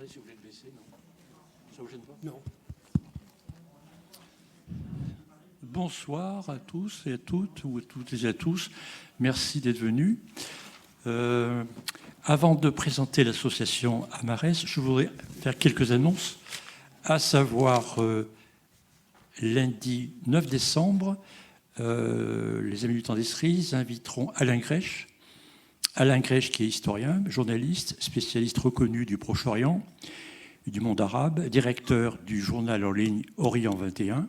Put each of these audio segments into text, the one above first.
si vous voulez le baisser, non? Ça vous gêne pas? Non. Bonsoir à tous et à toutes, ou à toutes et à tous. Merci d'être venus. Avant de présenter l'association Amarès, je voudrais faire quelques annonces, à savoir lundi 9 décembre, les Amis du Temps d'Estrie inviteront Alain Grèche. Alain Grèche, qui est historien, journaliste, spécialiste reconnu du Proche-Orient et du monde arabe, directeur du journal en ligne Orient 21,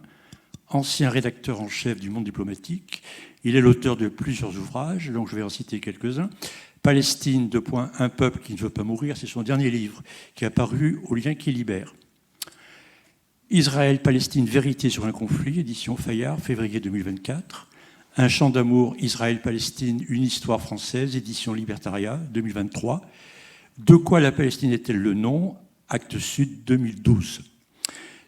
ancien rédacteur en chef du Monde diplomatique. Il est l'auteur de plusieurs ouvrages, donc je vais en citer quelques-uns. Palestine, un peuple qui ne veut pas mourir, c'est son dernier livre, qui est paru au Lien qui libère. Israël, Palestine, vérité sur un conflit, édition Fayard, février 2024. Un chant d'amour, Israël, Palestine, une histoire française, édition Libertaria, 2023. De quoi la Palestine est-elle le nom? Actes Sud, 2012.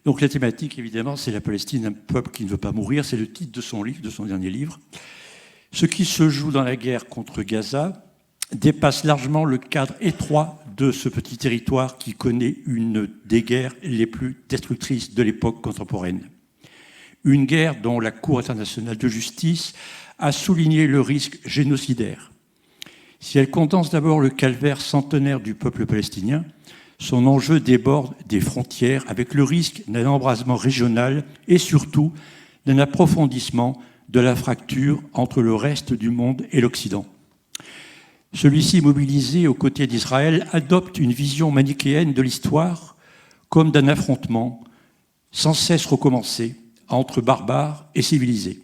Donc la thématique, évidemment, c'est la Palestine, un peuple qui ne veut pas mourir. C'est le titre de son livre, de son dernier livre. Ce qui se joue dans la guerre contre Gaza dépasse largement le cadre étroit de ce petit territoire qui connaît une des guerres les plus destructrices de l'époque contemporaine. Une guerre dont la Cour internationale de justice a souligné le risque génocidaire. Si elle condense d'abord le calvaire centenaire du peuple palestinien, son enjeu déborde des frontières avec le risque d'un embrasement régional et surtout d'un approfondissement de la fracture entre le reste du monde et l'Occident. Celui-ci, mobilisé aux côtés d'Israël, adopte une vision manichéenne de l'histoire comme d'un affrontement sans cesse recommencé entre barbares et civilisés.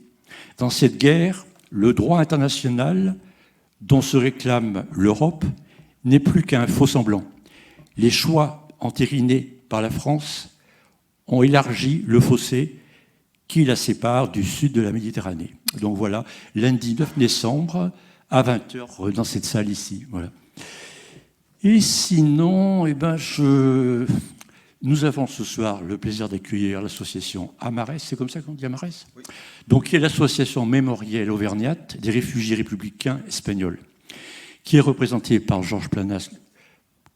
Dans cette guerre, le droit international dont se réclame l'Europe n'est plus qu'un faux-semblant. Les choix entérinés par la France ont élargi le fossé qui la sépare du sud de la Méditerranée. Donc voilà, lundi 9 décembre, à 20h, dans cette salle ici. Voilà. Et sinon, nous avons ce soir le plaisir d'accueillir l'association Amarès, c'est comme ça qu'on dit Amarès? Oui. Donc, qui est l'association mémorielle auvergnate des réfugiés républicains espagnols, qui est représentée par Georges Planas,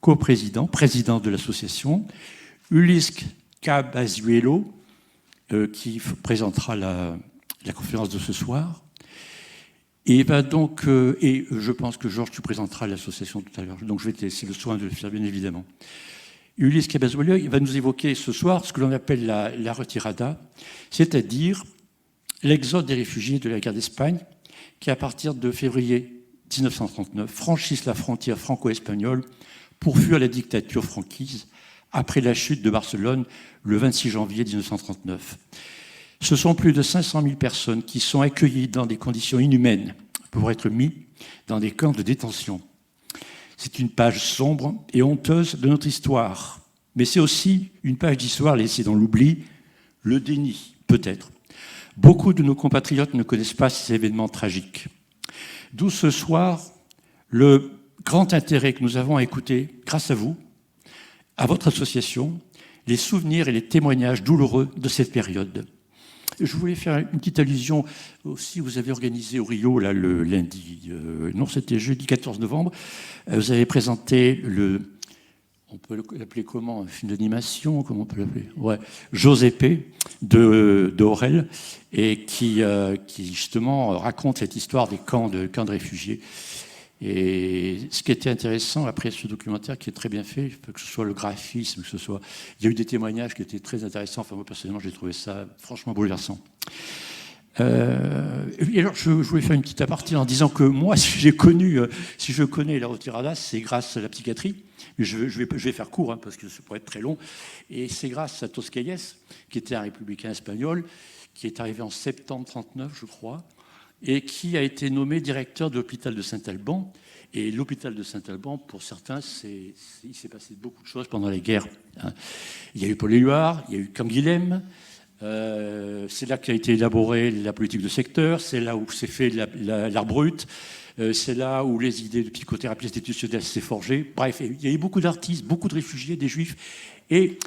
président de l'association, Ulysse Cabazuelo, qui présentera la conférence de ce soir. Et je pense que Georges, tu présenteras l'association tout à l'heure. Donc je vais te laisser le soin de le faire, bien évidemment. Ulysse Cabazuelo, il va nous évoquer ce soir ce que l'on appelle la retirada, c'est-à-dire l'exode des réfugiés de la guerre d'Espagne, qui, à partir de février 1939, franchissent la frontière franco-espagnole pour fuir la dictature franquise après la chute de Barcelone le 26 janvier 1939. Ce sont plus de 500 000 personnes qui sont accueillies dans des conditions inhumaines pour être mis dans des camps de détention. C'est une page sombre et honteuse de notre histoire, mais c'est aussi une page d'histoire laissée dans l'oubli, le déni, peut-être. Beaucoup de nos compatriotes ne connaissent pas ces événements tragiques. D'où ce soir, le grand intérêt que nous avons à écouter, grâce à vous, à votre association, les souvenirs et les témoignages douloureux de cette période. Je voulais faire une petite allusion aussi. Vous avez organisé au Rio, là, le lundi, c'était jeudi 14 novembre. Vous avez présenté on peut l'appeler comment? Un film d'animation, comment on peut l'appeler? Ouais, Josépé de Aurel, et qui justement raconte cette histoire des camps de réfugiés. Et ce qui était intéressant après ce documentaire, qui est très bien fait, que ce soit le graphisme, que ce soit... Il y a eu des témoignages qui étaient très intéressants. Enfin, moi, personnellement, j'ai trouvé ça franchement bouleversant. Et alors, je voulais faire une petite aparté en disant que moi, si je connais la retirada, c'est grâce à la psychiatrie. Mais je vais faire court, parce que ça pourrait être très long. Et c'est grâce à Toscaïes, qui était un républicain espagnol, qui est arrivé en septembre 1939, je crois, et qui a été nommé directeur de l'hôpital de Saint-Alban. Et l'hôpital de Saint-Alban, pour certains, il s'est passé beaucoup de choses pendant les guerres. Il y a eu Paul Éluard, il y a eu Canguilhem. C'est là qu'a été élaborée la politique de secteur, c'est là où s'est fait l'art brut, c'est là où les idées de psychothérapie institutionnelle s'est forgées. Bref, il y a eu beaucoup d'artistes, beaucoup de réfugiés, des juifs. Et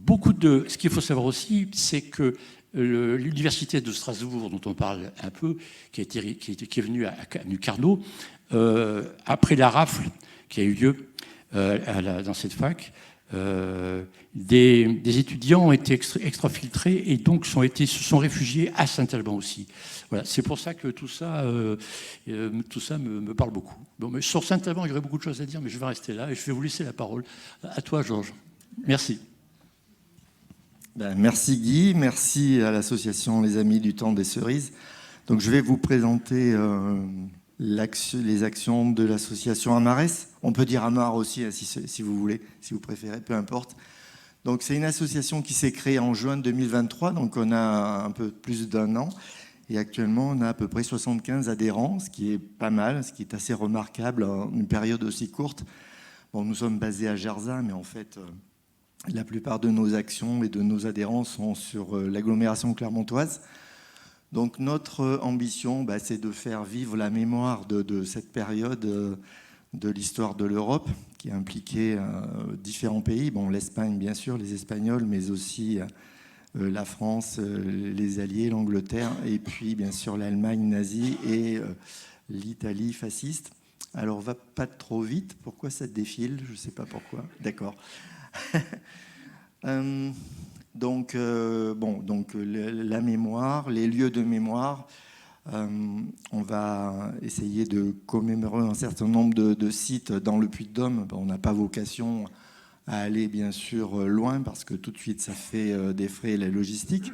ce qu'il faut savoir aussi, c'est que l'université de Strasbourg, dont on parle un peu, qui est venue à Carnot, après la rafle qui a eu lieu dans cette fac, Des étudiants ont été extrafiltrés et donc se sont réfugiés à Saint-Alban aussi. Voilà, c'est pour ça que tout ça me parle beaucoup. Bon, mais sur Saint-Alban, il y aurait beaucoup de choses à dire, mais je vais rester là et je vais vous laisser la parole. À toi, Georges. Merci. Merci Guy, merci à l'association Les Amis du Temps des Cerises. Donc je vais vous présenter les actions de l'association Amarès. On peut dire Amar aussi, si vous voulez, si vous préférez, peu importe. Donc c'est une association qui s'est créée en juin 2023, donc on a un peu plus d'1 an. Et actuellement, on a à peu près 75 adhérents, ce qui est pas mal, ce qui est assez remarquable en une période aussi courte. Bon, nous sommes basés à Gerzat, mais en fait, la plupart de nos actions et de nos adhérents sont sur l'agglomération clermontoise. Donc notre ambition, c'est de faire vivre la mémoire de cette période de l'histoire de l'Europe, qui a impliqué différents pays. Bon, l'Espagne, bien sûr, les Espagnols, mais aussi la France, les Alliés, l'Angleterre, et puis, bien sûr, l'Allemagne nazie et l'Italie fasciste. Alors, va pas trop vite. Pourquoi ça défile? Je ne sais pas pourquoi. D'accord. Donc, la mémoire, les lieux de mémoire, on va essayer de commémorer un certain nombre de sites dans le Puy-de-Dôme. On n'a pas vocation à aller bien sûr loin parce que tout de suite ça fait des frais et la logistique.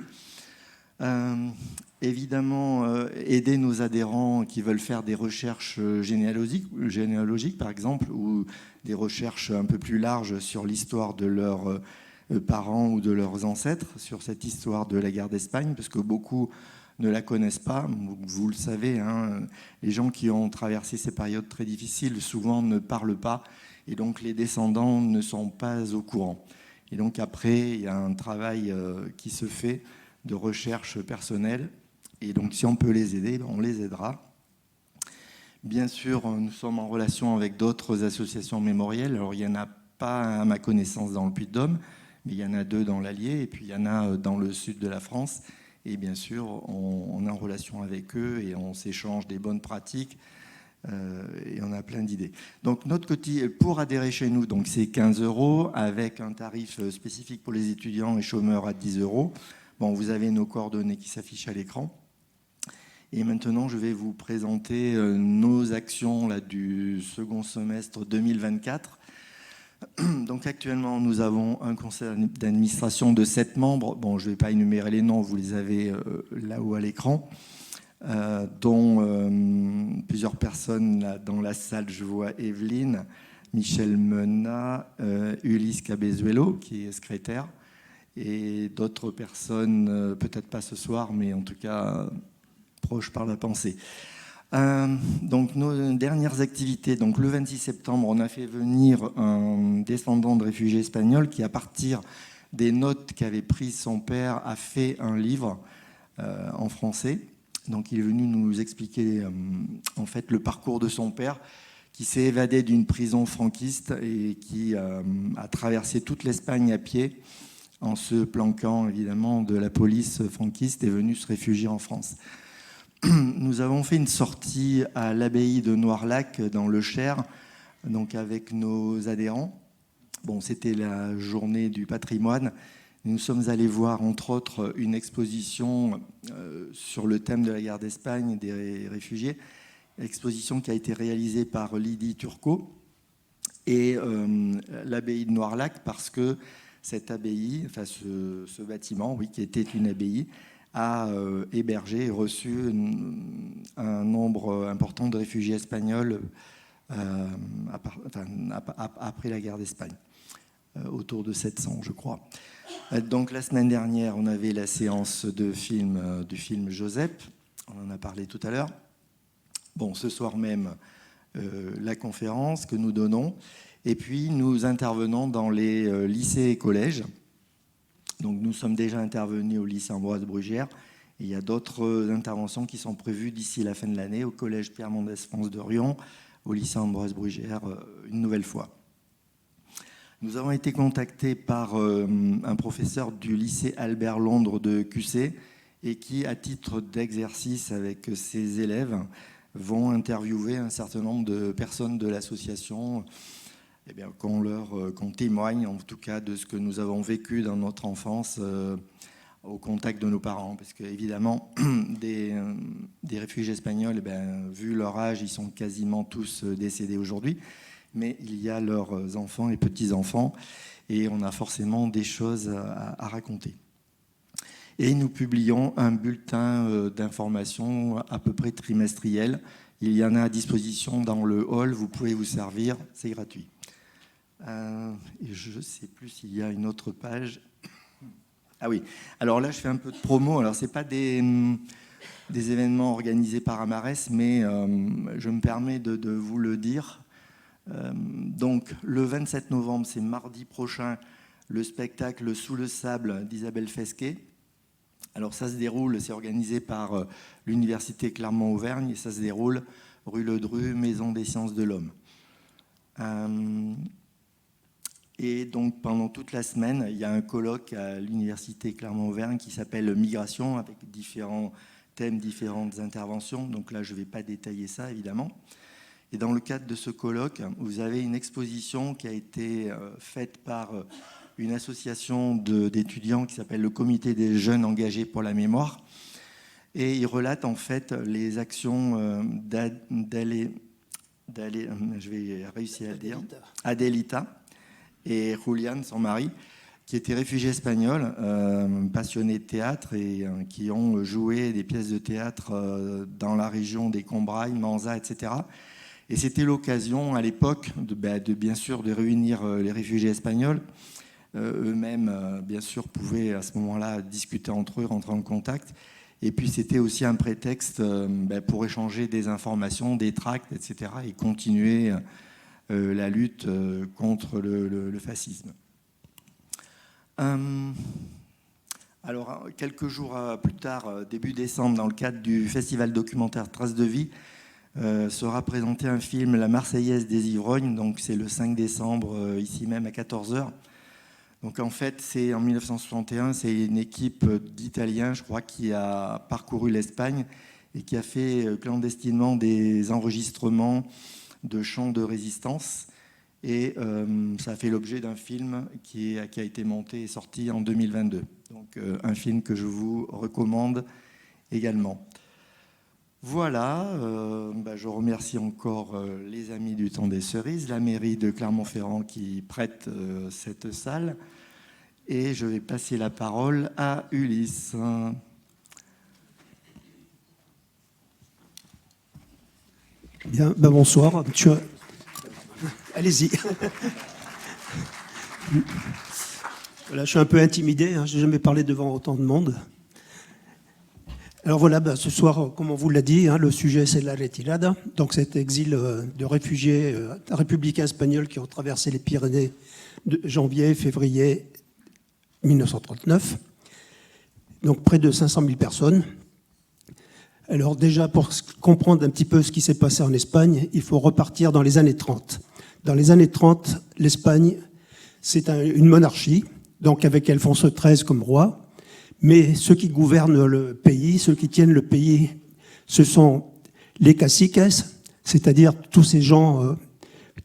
Évidemment, aider nos adhérents qui veulent faire des recherches généalogiques par exemple, ou des recherches un peu plus larges sur l'histoire de leurs parents ou de leurs ancêtres, sur cette histoire de la guerre d'Espagne, parce que beaucoup ne la connaissent pas. Vous le savez, hein, les gens qui ont traversé ces périodes très difficiles souvent ne parlent pas, et donc les descendants ne sont pas au courant. Et donc après, il y a un travail qui se fait de recherche personnelle, et donc si on peut les aider, on les aidera. Bien sûr, nous sommes en relation avec d'autres associations mémorielles. Alors il n'y en a pas à ma connaissance dans le Puy-de-Dôme, mais il y en a 2 dans l'Allier, et puis il y en a dans le sud de la France. Et bien sûr, on est en relation avec eux et on s'échange des bonnes pratiques et on a plein d'idées. Donc notre côté, pour adhérer chez nous, donc c'est 15 € avec un tarif spécifique pour les étudiants et chômeurs à 10 €. Bon, vous avez nos coordonnées qui s'affichent à l'écran. Et maintenant, je vais vous présenter nos actions là, du second semestre 2024. Donc actuellement, nous avons un conseil d'administration de 7 membres. Bon, je ne vais pas énumérer les noms, vous les avez là-haut à l'écran, dont plusieurs personnes là, dans la salle. Je vois Evelyne, Michel Menat, Ulysse Cabezuelo, qui est secrétaire, et d'autres personnes, peut-être pas ce soir, mais en tout cas proches par la pensée. Donc nos dernières activités, donc le 26 septembre, on a fait venir un descendant de réfugiés espagnols qui, à partir des notes qu'avait prises son père, a fait un livre en français. Donc il est venu nous expliquer en fait le parcours de son père, qui s'est évadé d'une prison franquiste et qui a traversé toute l'Espagne à pied en se planquant évidemment de la police franquiste et est venu se réfugier en France. Nous avons fait une sortie à l'abbaye de Noirlac dans le Cher, donc avec nos adhérents. Bon, c'était la journée du patrimoine. Nous sommes allés voir, entre autres, une exposition sur le thème de la guerre d'Espagne et des réfugiés. Exposition qui a été réalisée par Lydie Turcot et l'abbaye de Noirlac, parce que cette abbaye, enfin ce bâtiment, oui, qui était une abbaye, a hébergé et reçu un nombre important de réfugiés espagnols après la guerre d'Espagne, autour de 700, je crois. Donc la semaine dernière, on avait la séance du film Joseph, on en a parlé tout à l'heure. Bon, ce soir même, la conférence que nous donnons, et puis nous intervenons dans les lycées et collèges. Donc nous sommes déjà intervenus au lycée Ambroise Brugière. Et il y a d'autres interventions qui sont prévues d'ici la fin de l'année au collège Pierre Mendès France de Riom, au lycée Ambroise Brugière une nouvelle fois. Nous avons été contactés par un professeur du lycée Albert Londres de QC et qui, à titre d'exercice avec ses élèves, vont interviewer un certain nombre de personnes de l'association eh bien, qu'on témoigne en tout cas de ce que nous avons vécu dans notre enfance au contact de nos parents. Parce qu'évidemment, des réfugiés espagnols, eh bien, vu leur âge, ils sont quasiment tous décédés aujourd'hui. Mais il y a leurs enfants et petits-enfants, et on a forcément des choses à raconter. Et nous publions un bulletin d'information à peu près trimestriel. Il y en a à disposition dans le hall, vous pouvez vous servir, c'est gratuit. Et je ne sais plus s'il y a une autre page. Ah oui, alors là je fais un peu de promo. Alors ce n'est pas des événements organisés par Amarès, mais je me permets de vous le dire. Donc le 27 novembre, c'est mardi prochain, le spectacle Sous le sable d'Isabelle Fesquet. Alors ça se déroule, c'est organisé par l'Université Clermont-Auvergne et ça se déroule rue Le Dru, Maison des Sciences de l'Homme. Et donc pendant toute la semaine, il y a un colloque à l'Université Clermont-Auvergne qui s'appelle Migration, avec différents thèmes, différentes interventions. Donc là, je ne vais pas détailler ça, évidemment. Et dans le cadre de ce colloque, vous avez une exposition qui a été faite par une association d'étudiants qui s'appelle le Comité des jeunes engagés pour la mémoire. Et il relate en fait les actions je vais réussir à le dire, Adelita et Julian, son mari, qui étaient réfugiés espagnols, passionnés de théâtre et qui ont joué des pièces de théâtre dans la région des Combrailles, Manza, etc. Et c'était l'occasion à l'époque de bien sûr de réunir les réfugiés espagnols. Eux-mêmes, bien sûr, pouvaient à ce moment-là discuter entre eux, rentrer en contact. Et puis c'était aussi un prétexte pour échanger des informations, des tracts, etc. et continuer la lutte contre le fascisme. Alors, quelques jours plus tard, début décembre, dans le cadre du festival documentaire Traces de vie, sera présenté un film, La Marseillaise des Ivrognes. Donc c'est le 5 décembre, ici même à 14h. Donc en fait, c'est en 1961, c'est une équipe d'Italiens, je crois, qui a parcouru l'Espagne et qui a fait clandestinement des enregistrements de chants de résistance. Et ça a fait l'objet d'un film qui a été monté et sorti en 2022. Donc un film que je vous recommande également. Voilà, je remercie encore les Amis du Temps des Cerises, la mairie de Clermont-Ferrand qui prête cette salle. Et je vais passer la parole à Ulysse. Bien, bonsoir. Allez-y. Voilà, je suis un peu intimidé, je n'ai jamais parlé devant autant de monde. Alors voilà, ce soir, comme on vous l'a dit, le sujet c'est la retirada, donc cet exil de réfugiés républicains espagnols qui ont traversé les Pyrénées de janvier, février 1939. Donc près de 500 000 personnes. Alors déjà, pour comprendre un petit peu ce qui s'est passé en Espagne, il faut repartir dans les années 30. Dans les années 30, l'Espagne, c'est une monarchie, donc avec Alfonso XIII comme roi. Mais ceux qui gouvernent le pays, ceux qui tiennent le pays, ce sont les caciques, c'est-à-dire tous ces gens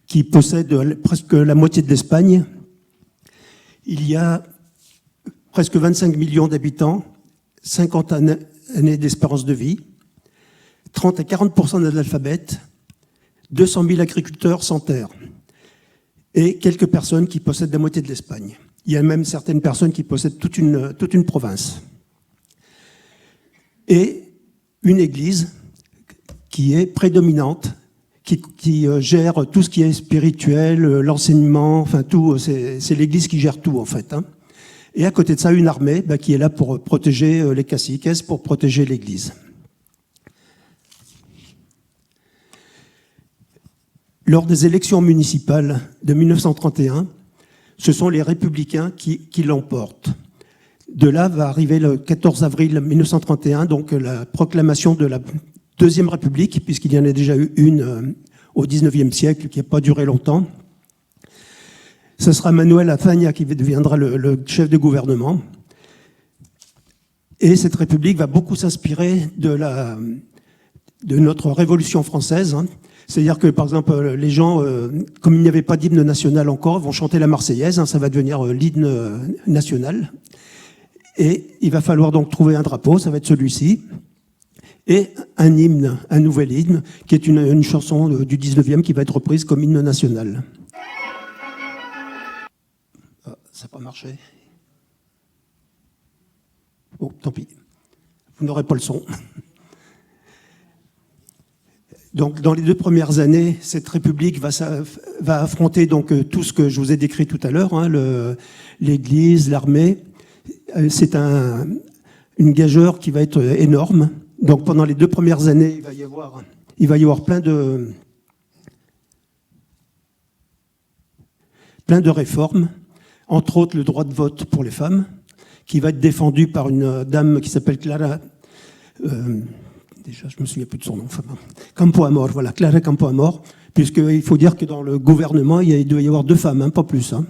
qui possèdent presque la moitié de l'Espagne. Il y a presque 25 millions d'habitants, 50 années d'espérance de vie, 30 à 40% d'analphabètes, 200 000 agriculteurs sans terre et quelques personnes qui possèdent la moitié de l'Espagne. Il y a même certaines personnes qui possèdent toute une province. Et une église qui est prédominante, qui gère tout ce qui est spirituel, l'enseignement, enfin tout, c'est l'église qui gère tout en fait. Et à côté de ça, une armée qui est là pour protéger les caciques, pour protéger l'église. Lors des élections municipales de 1931, ce sont les républicains qui l'emportent. De là va arriver le 14 avril 1931, donc la proclamation de la Deuxième République, puisqu'il y en a déjà eu une au XIXe siècle, qui n'a pas duré longtemps. Ce sera Manuel Azaña qui deviendra le chef de gouvernement. Et cette République va beaucoup s'inspirer de de notre Révolution française. Hein. C'est-à-dire que, par exemple, les gens, comme il n'y avait pas d'hymne national encore, vont chanter la Marseillaise, hein, ça va devenir l'hymne national. Et il va falloir donc trouver un drapeau, ça va être celui-ci, et un hymne, un nouvel hymne, qui est une chanson du 19e qui va être reprise comme hymne national. Ah, ça n'a pas marché. Bon, tant pis. Vous n'aurez pas le son. Donc, dans les 2 premières années, cette République va affronter donc tout ce que je vous ai décrit tout à l'heure, hein, l'Église, l'armée. C'est une gageure qui va être énorme. Donc, pendant les 2 premières années, il va y avoir plein de réformes, entre autres le droit de vote pour les femmes, qui va être défendu par une dame qui s'appelle Clara. Déjà, je me souviens plus de son nom. Enfin, Campoamor, voilà, Clara Campoamor, puisqu'il faut dire que dans le gouvernement, il doit y avoir 2 femmes, hein, pas plus. Hein.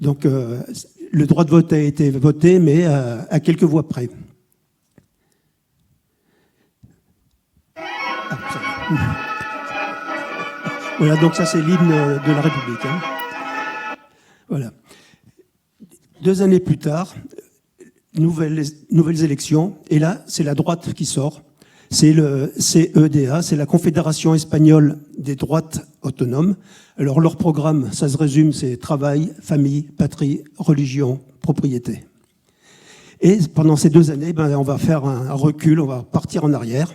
Donc, le droit de vote a été voté, mais à quelques voix près. Ah, ça va. Voilà, donc ça, c'est l'hymne de la République. Hein. Voilà. 2 années plus tard, nouvelles élections, et là, c'est la droite qui sort. C'est le CEDA, c'est la Confédération espagnole des droites autonomes. Alors leur programme, ça se résume, c'est travail, famille, patrie, religion, propriété. Et pendant ces 2 années, on va faire un recul, on va partir en arrière.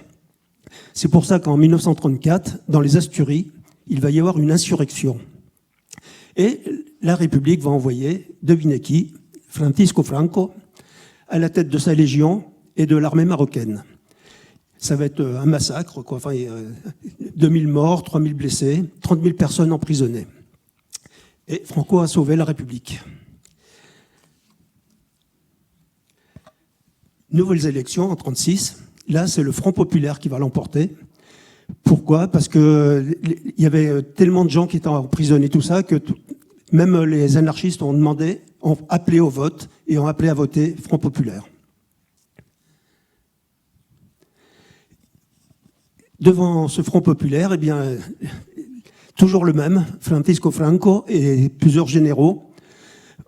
C'est pour ça qu'en 1934, dans les Asturies, il va y avoir une insurrection. Et la République va envoyer, devinez qui, Francisco Franco, à la tête de sa légion et de l'armée marocaine. Ça va être un massacre, quoi. Enfin, 2000 morts, 3000 blessés, 30 000 personnes emprisonnées. Et Franco a sauvé la République. Nouvelles élections en 1936. Là, c'est le Front populaire qui va l'emporter. Pourquoi ? Parce qu'il y avait tellement de gens qui étaient emprisonnés, tout ça, que même les anarchistes ont appelé au vote et ont appelé à voter Front populaire. Devant ce Front populaire, eh bien, toujours le même, Francisco Franco et plusieurs généraux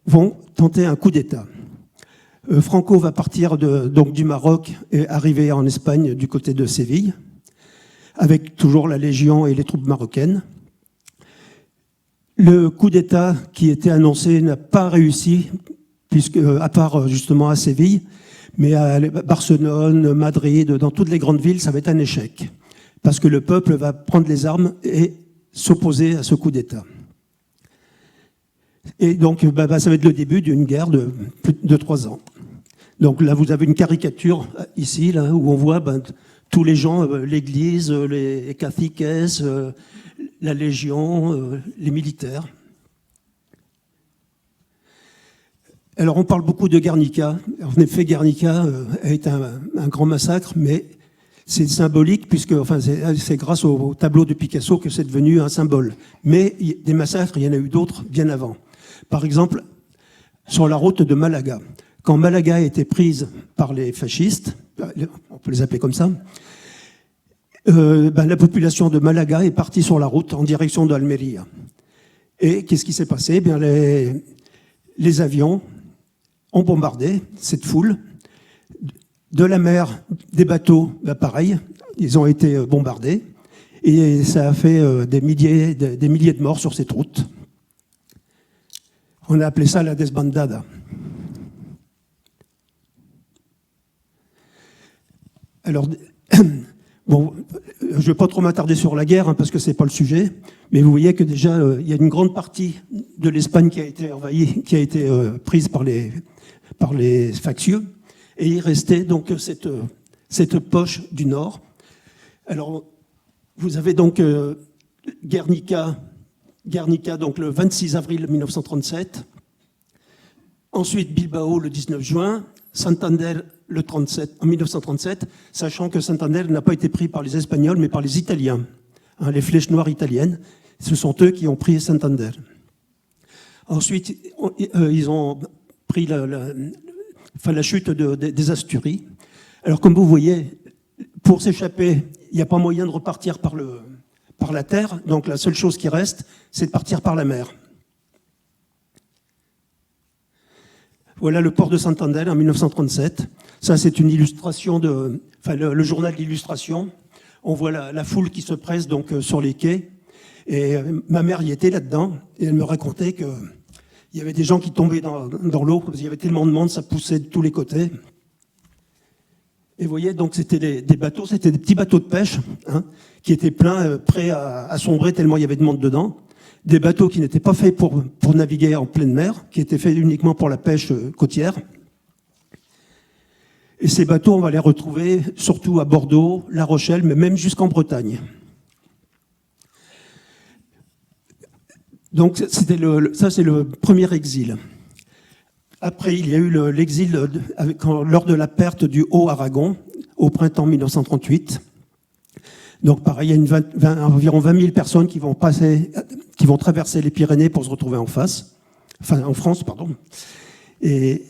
vont tenter un coup d'État. Franco va partir donc du Maroc et arriver en Espagne du côté de Séville, avec toujours la Légion et les troupes marocaines. Le coup d'État qui était annoncé n'a pas réussi, puisque, à part justement à Séville, mais à Barcelone, Madrid, dans toutes les grandes villes, ça va être un échec. Parce que le peuple va prendre les armes et s'opposer à ce coup d'État. Et donc, ça va être le début d'une guerre de plus de 3 ans. Donc là, vous avez une caricature ici, là, où on voit tous les gens, l'église, les caciques, la légion, les militaires. Alors, on parle beaucoup de Guernica. En effet, Guernica a été un grand massacre, mais c'est symbolique, puisque c'est grâce au tableau de Picasso que c'est devenu un symbole. Mais des massacres, il y en a eu d'autres bien avant. Par exemple, sur la route de Malaga. Quand Malaga a été prise par les fascistes, on peut les appeler comme ça, la population de Malaga est partie sur la route en direction d'Almeria. Et qu'est-ce qui s'est passé ? Les avions ont bombardé cette foule. De la mer, des bateaux, pareil, ils ont été bombardés. Et ça a fait des milliers de morts sur cette route. On a appelé ça la desbandada. Alors, bon, je ne vais pas trop m'attarder sur la guerre, parce que ce n'est pas le sujet, mais vous voyez que déjà, il y a une grande partie de l'Espagne qui a été envahie, qui a été prise par les factieux, et il restait donc cette poche du Nord. Alors, vous avez donc Guernica, donc le 26 avril 1937, ensuite Bilbao le 19 juin, Santander en 1937, sachant que Santander n'a pas été pris par les Espagnols, mais par les Italiens, les flèches noires italiennes. Ce sont eux qui ont pris Santander. Ensuite, ils ont pris la chute des Asturies. Alors, comme vous voyez, pour s'échapper, il n'y a pas moyen de repartir par la terre, donc la seule chose qui reste, c'est de partir par la mer. Voilà le port de Santander en 1937. Ça, c'est une illustration le journal d'illustration. On voit la foule qui se presse donc sur les quais. Et ma mère y était là-dedans. Et elle me racontait qu'il y avait des gens qui tombaient dans l'eau. Il y avait tellement de monde, ça poussait de tous les côtés. Et vous voyez, donc c'était des bateaux, c'était des petits bateaux de pêche qui étaient pleins, prêts à sombrer tellement il y avait de monde dedans. Des bateaux qui n'étaient pas faits pour naviguer en pleine mer, qui étaient faits uniquement pour la pêche côtière. Et ces bateaux, on va les retrouver surtout à Bordeaux, La Rochelle, mais même jusqu'en Bretagne. Donc ça, c'est le premier exil. Après, il y a eu l'exil lors de la perte du Haut-Aragon, au printemps 1938. Donc pareil, il y a environ 20 000 personnes qui vont traverser les Pyrénées pour se retrouver en France, pardon. Et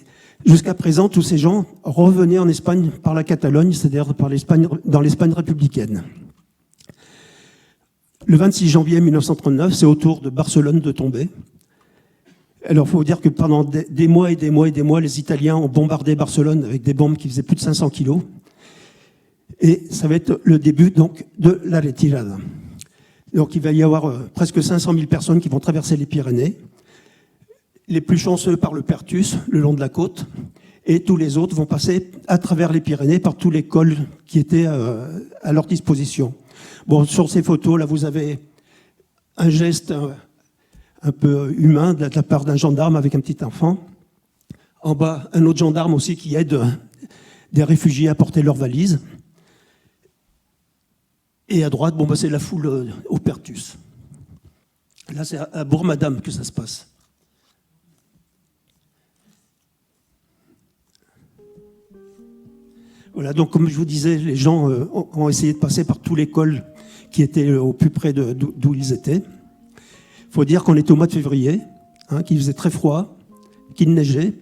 jusqu'à présent, tous ces gens revenaient en Espagne par la Catalogne, c'est-à-dire dans l'Espagne républicaine. Le 26 janvier 1939, c'est au tour de Barcelone de tomber. Alors, il faut dire que pendant des mois et des mois et des mois, les Italiens ont bombardé Barcelone avec des bombes qui faisaient plus de 500 kilos. Et ça va être le début donc de la retirada. Donc il va y avoir presque 500 000 personnes qui vont traverser les Pyrénées. Les plus chanceux par le Perthus, le long de la côte, et tous les autres vont passer à travers les Pyrénées par tous les cols qui étaient à leur disposition. Bon, sur ces photos, là, vous avez un geste un peu humain de la part d'un gendarme avec un petit enfant. En bas, un autre gendarme aussi qui aide des réfugiés à porter leurs valises. Et à droite, bon, c'est la foule au Perthus. Là, c'est à Bourg-Madame que ça se passe. Voilà, donc comme je vous disais, les gens ont essayé de passer par tous les cols qui étaient au plus près d'où ils étaient. Il faut dire qu'on était au mois de février, qu'il faisait très froid, qu'il neigeait.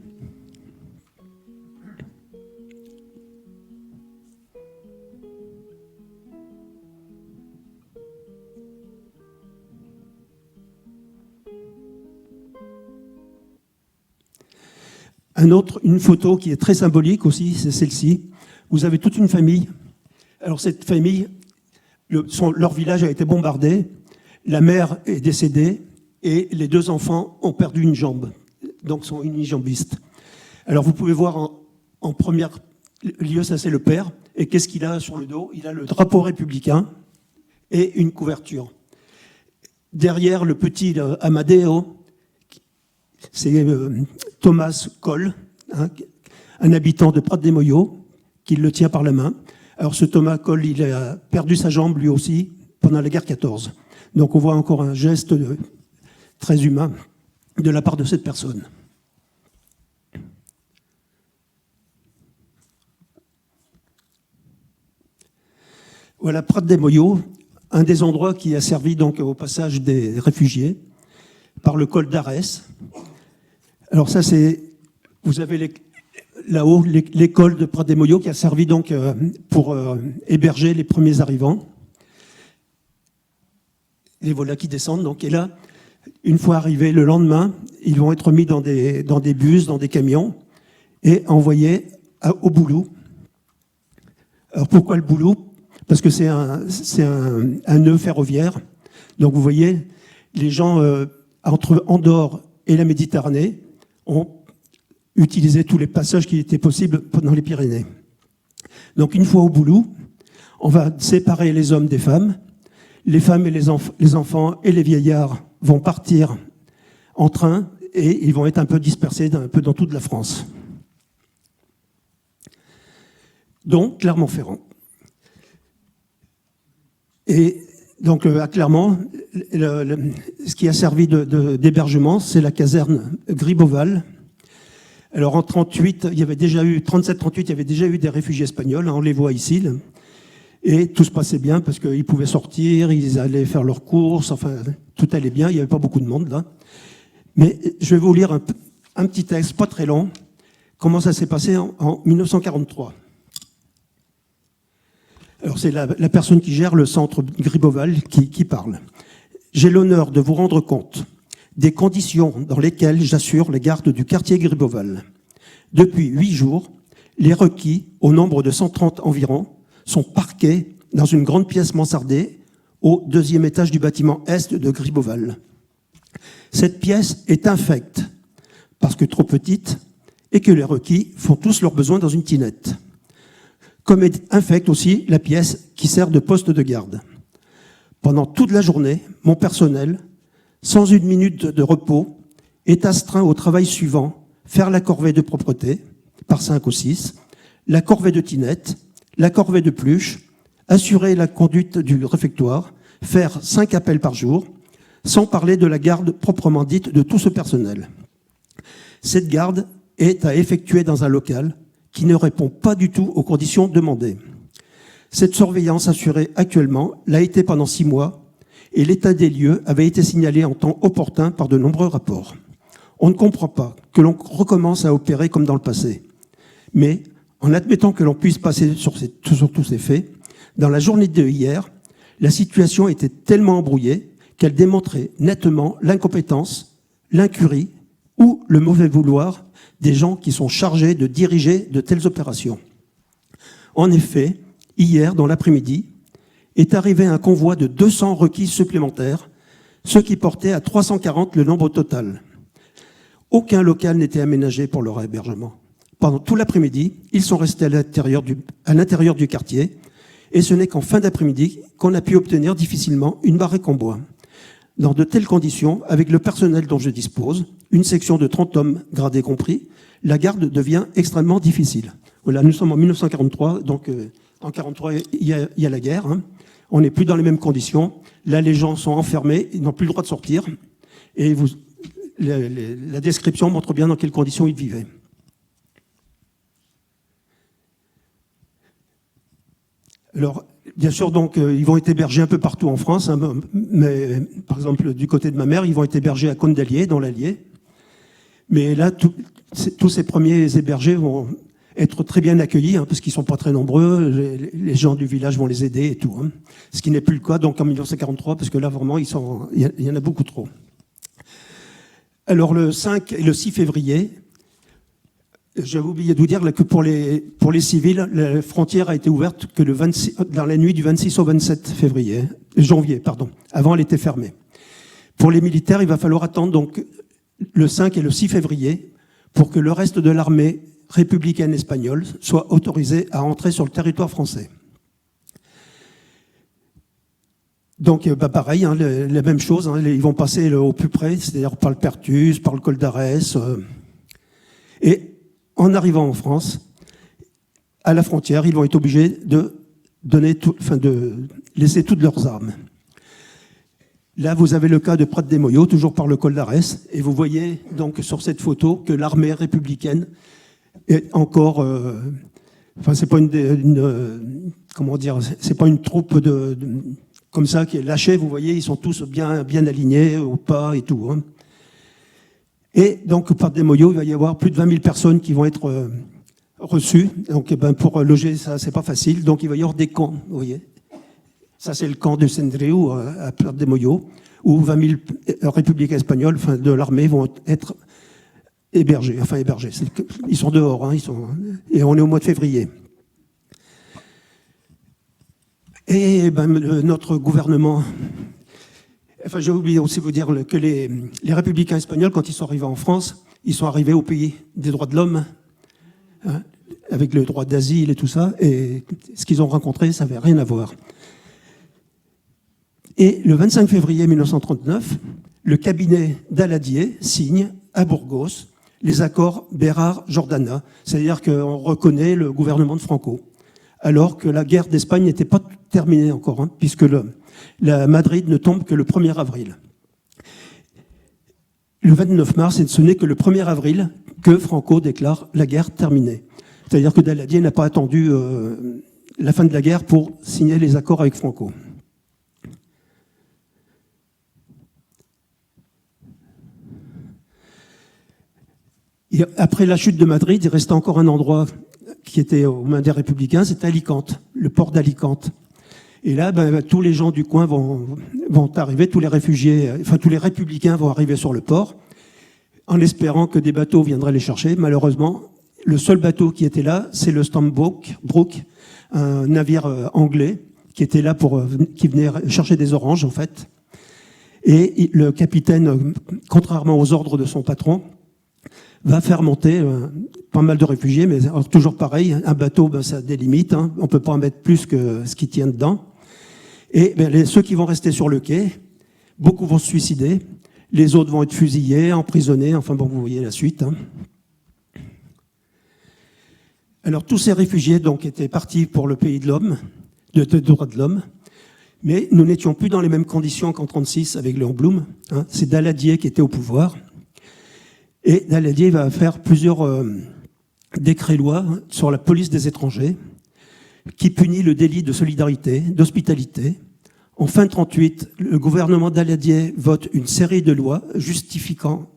Une photo qui est très symbolique aussi, c'est celle-ci. Vous avez toute une famille. Alors cette famille, leur village a été bombardé, la mère est décédée et les deux enfants ont perdu une jambe, donc sont unijambistes. Alors vous pouvez voir en premier lieu, ça c'est le père, et qu'est-ce qu'il a sur le dos? Il a le drapeau républicain et une couverture. Derrière le petit Amadeo, c'est Thomas Coll, un habitant de Prat-des-Moyaux, qui le tient par la main. Alors ce Thomas Coll, il a perdu sa jambe lui aussi pendant la guerre 14. Donc on voit encore un geste très humain de la part de cette personne. Voilà, Prat-des-Moyaux, un des endroits qui a servi donc au passage des réfugiés par le col d'Arès. Alors ça, vous avez là-haut l'école de Prat-des-Moyaux qui a servi donc pour héberger les premiers arrivants. Les voilà qui descendent. Donc, et là, une fois arrivés le lendemain, ils vont être mis dans des bus, dans des camions et envoyés au Boulou. Alors pourquoi le Boulou? Parce que c'est un nœud ferroviaire. Donc vous voyez, les gens entre Andorre et la Méditerranée ont utilisé tous les passages qui étaient possibles dans les Pyrénées. Donc une fois au Boulou, on va séparer les hommes des femmes. Les femmes et les enfants et les vieillards vont partir en train et ils vont être un peu dispersés un peu dans toute la France. Donc Clermont-Ferrand. Et donc à Clermont, ce qui a servi d'hébergement, c'est la caserne Gribeauval. Alors en 38, il y avait déjà eu 37-38, il y avait déjà eu des réfugiés espagnols, on les voit ici. Là. Et tout se passait bien parce qu'ils pouvaient sortir, ils allaient faire leurs courses, enfin tout allait bien, il n'y avait pas beaucoup de monde là. Mais je vais vous lire un petit texte, pas très long, comment ça s'est passé en 1943. Alors c'est la personne qui gère le centre Gribeauval qui parle. J'ai l'honneur de vous rendre compte des conditions dans lesquelles j'assure les gardes du quartier Gribeauval. Depuis 8 jours, les requis, au nombre de 130 environ, sont parqués dans une grande pièce mansardée au 2e étage du bâtiment est de Gribeauval. Cette pièce est infecte parce que trop petite et que les requis font tous leurs besoins dans une tinette. Comme est infecte aussi la pièce qui sert de poste de garde. Pendant toute la journée, mon personnel, sans une minute de repos, est astreint au travail suivant: faire la corvée de propreté, par 5 ou 6, la corvée de tinette, la corvée de pluche, assurer la conduite du réfectoire, faire 5 appels par jour, sans parler de la garde proprement dite de tout ce personnel. Cette garde est à effectuer dans un local qui ne répond pas du tout aux conditions demandées. Cette surveillance assurée actuellement l'a été pendant 6 mois et l'état des lieux avait été signalé en temps opportun par de nombreux rapports. On ne comprend pas que l'on recommence à opérer comme dans le passé. Mais en admettant que l'on puisse passer sur tous ces faits, dans la journée de hier, la situation était tellement embrouillée qu'elle démontrait nettement l'incompétence, l'incurie ou le mauvais vouloir des gens qui sont chargés de diriger de telles opérations. En effet, hier, dans l'après-midi, est arrivé un convoi de 200 requis supplémentaires, ce qui portait à 340 le nombre total. Aucun local n'était aménagé pour leur hébergement. Pendant tout l'après-midi, ils sont restés à l'intérieur du quartier, et ce n'est qu'en fin d'après-midi qu'on a pu obtenir difficilement une baraque en bois. Dans de telles conditions, avec le personnel dont je dispose, une section de 30 hommes, gradés compris, la garde devient extrêmement difficile. Voilà, nous sommes en 1943, donc en 1943, il y a la guerre. Hein. On n'est plus dans les mêmes conditions. Là, les gens sont enfermés, ils n'ont plus le droit de sortir. Et la description montre bien dans quelles conditions ils vivaient. Alors, bien sûr, donc, ils vont être hébergés un peu partout en France, hein, mais par exemple, du côté de ma mère, ils vont être hébergés à Cône d'Allier, dans l'Allier. Mais là, tous ces premiers hébergés vont être très bien accueillis, hein, parce qu'ils ne sont pas très nombreux, les gens du village vont les aider et tout. Hein. Ce qui n'est plus le cas donc en 1943, parce que là, vraiment, il y en a beaucoup trop. Alors, le 5 et le 6 février, j'avais oublié de vous dire que pour les civils, la frontière a été ouverte que dans la nuit du 26 au 27 janvier. Avant, elle était fermée. Pour les militaires, il va falloir attendre donc le 5 et le 6 février pour que le reste de l'armée républicaine espagnole soit autorisé à entrer sur le territoire français. Donc, pareil, hein, la même chose, hein, ils vont passer au plus près, c'est-à-dire par le Perthus, par le col d'Arès. Et en arrivant en France, à la frontière, ils vont être obligés de laisser toutes leurs armes. Là, vous avez le cas de Prat des Moyaux, toujours par le col d'Arès, et vous voyez donc sur cette photo que l'armée républicaine est encore. C'est pas c'est pas une troupe comme ça qui est lâchée. Vous voyez, ils sont tous bien alignés au pas et tout. Hein. Et donc, Prat des Moyaux, il va y avoir plus de 20 000 personnes qui vont être reçues. Donc, pour loger, ça, c'est pas facile. Donc, il va y avoir des camps, vous voyez. Ça, c'est le camp de Sendreu à Prat des Moyaux, où 20 000 républicains espagnols, de l'armée, vont être hébergés. Ils sont dehors, hein, et on est au mois de février. Et notre gouvernement... j'ai oublié aussi de vous dire que les républicains espagnols, quand ils sont arrivés en France, ils sont arrivés au pays des droits de l'homme, hein, avec le droit d'asile et tout ça, et ce qu'ils ont rencontré, ça n'avait rien à voir. Et le 25 février 1939, le cabinet d'Aladier signe à Burgos les accords Bérard-Jordana, c'est-à-dire qu'on reconnaît le gouvernement de Franco, alors que la guerre d'Espagne n'était pas terminée encore, hein, puisque la Madrid ne tombe que le 1er avril. Le 29 mars, et ce n'est que le 1er avril que Franco déclare la guerre terminée. C'est-à-dire que Daladier n'a pas attendu la fin de la guerre pour signer les accords avec Franco. Après la chute de Madrid, il restait encore un endroit qui était aux mains des Républicains, c'était Alicante. le port d'Alicante. Et là, tous les gens du coin vont arriver, tous les réfugiés, enfin tous les républicains vont arriver sur le port, en espérant que des bateaux viendraient les chercher. Malheureusement, le seul bateau qui était là, c'est le Stambrook, un navire anglais qui était là qui venait chercher des oranges en fait. Et le capitaine, contrairement aux ordres de son patron, va faire monter pas mal de réfugiés, mais alors, toujours pareil, un bateau, ça a des limites, hein, on ne peut pas en mettre plus que ce qui tient dedans. Et ceux qui vont rester sur le quai, beaucoup vont se suicider, les autres vont être fusillés, emprisonnés, enfin bon, vous voyez la suite. Hein. Alors tous ces réfugiés donc étaient partis pour le pays de l'homme, de droits de l'homme, mais nous n'étions plus dans les mêmes conditions qu'en 1936 avec Léon Blum. Hein. C'est Daladier qui était au pouvoir. Et Daladier va faire plusieurs décrets-lois sur la police des étrangers qui punit le délit de solidarité, d'hospitalité. En fin 1938, le gouvernement Daladier vote une série de lois justifiant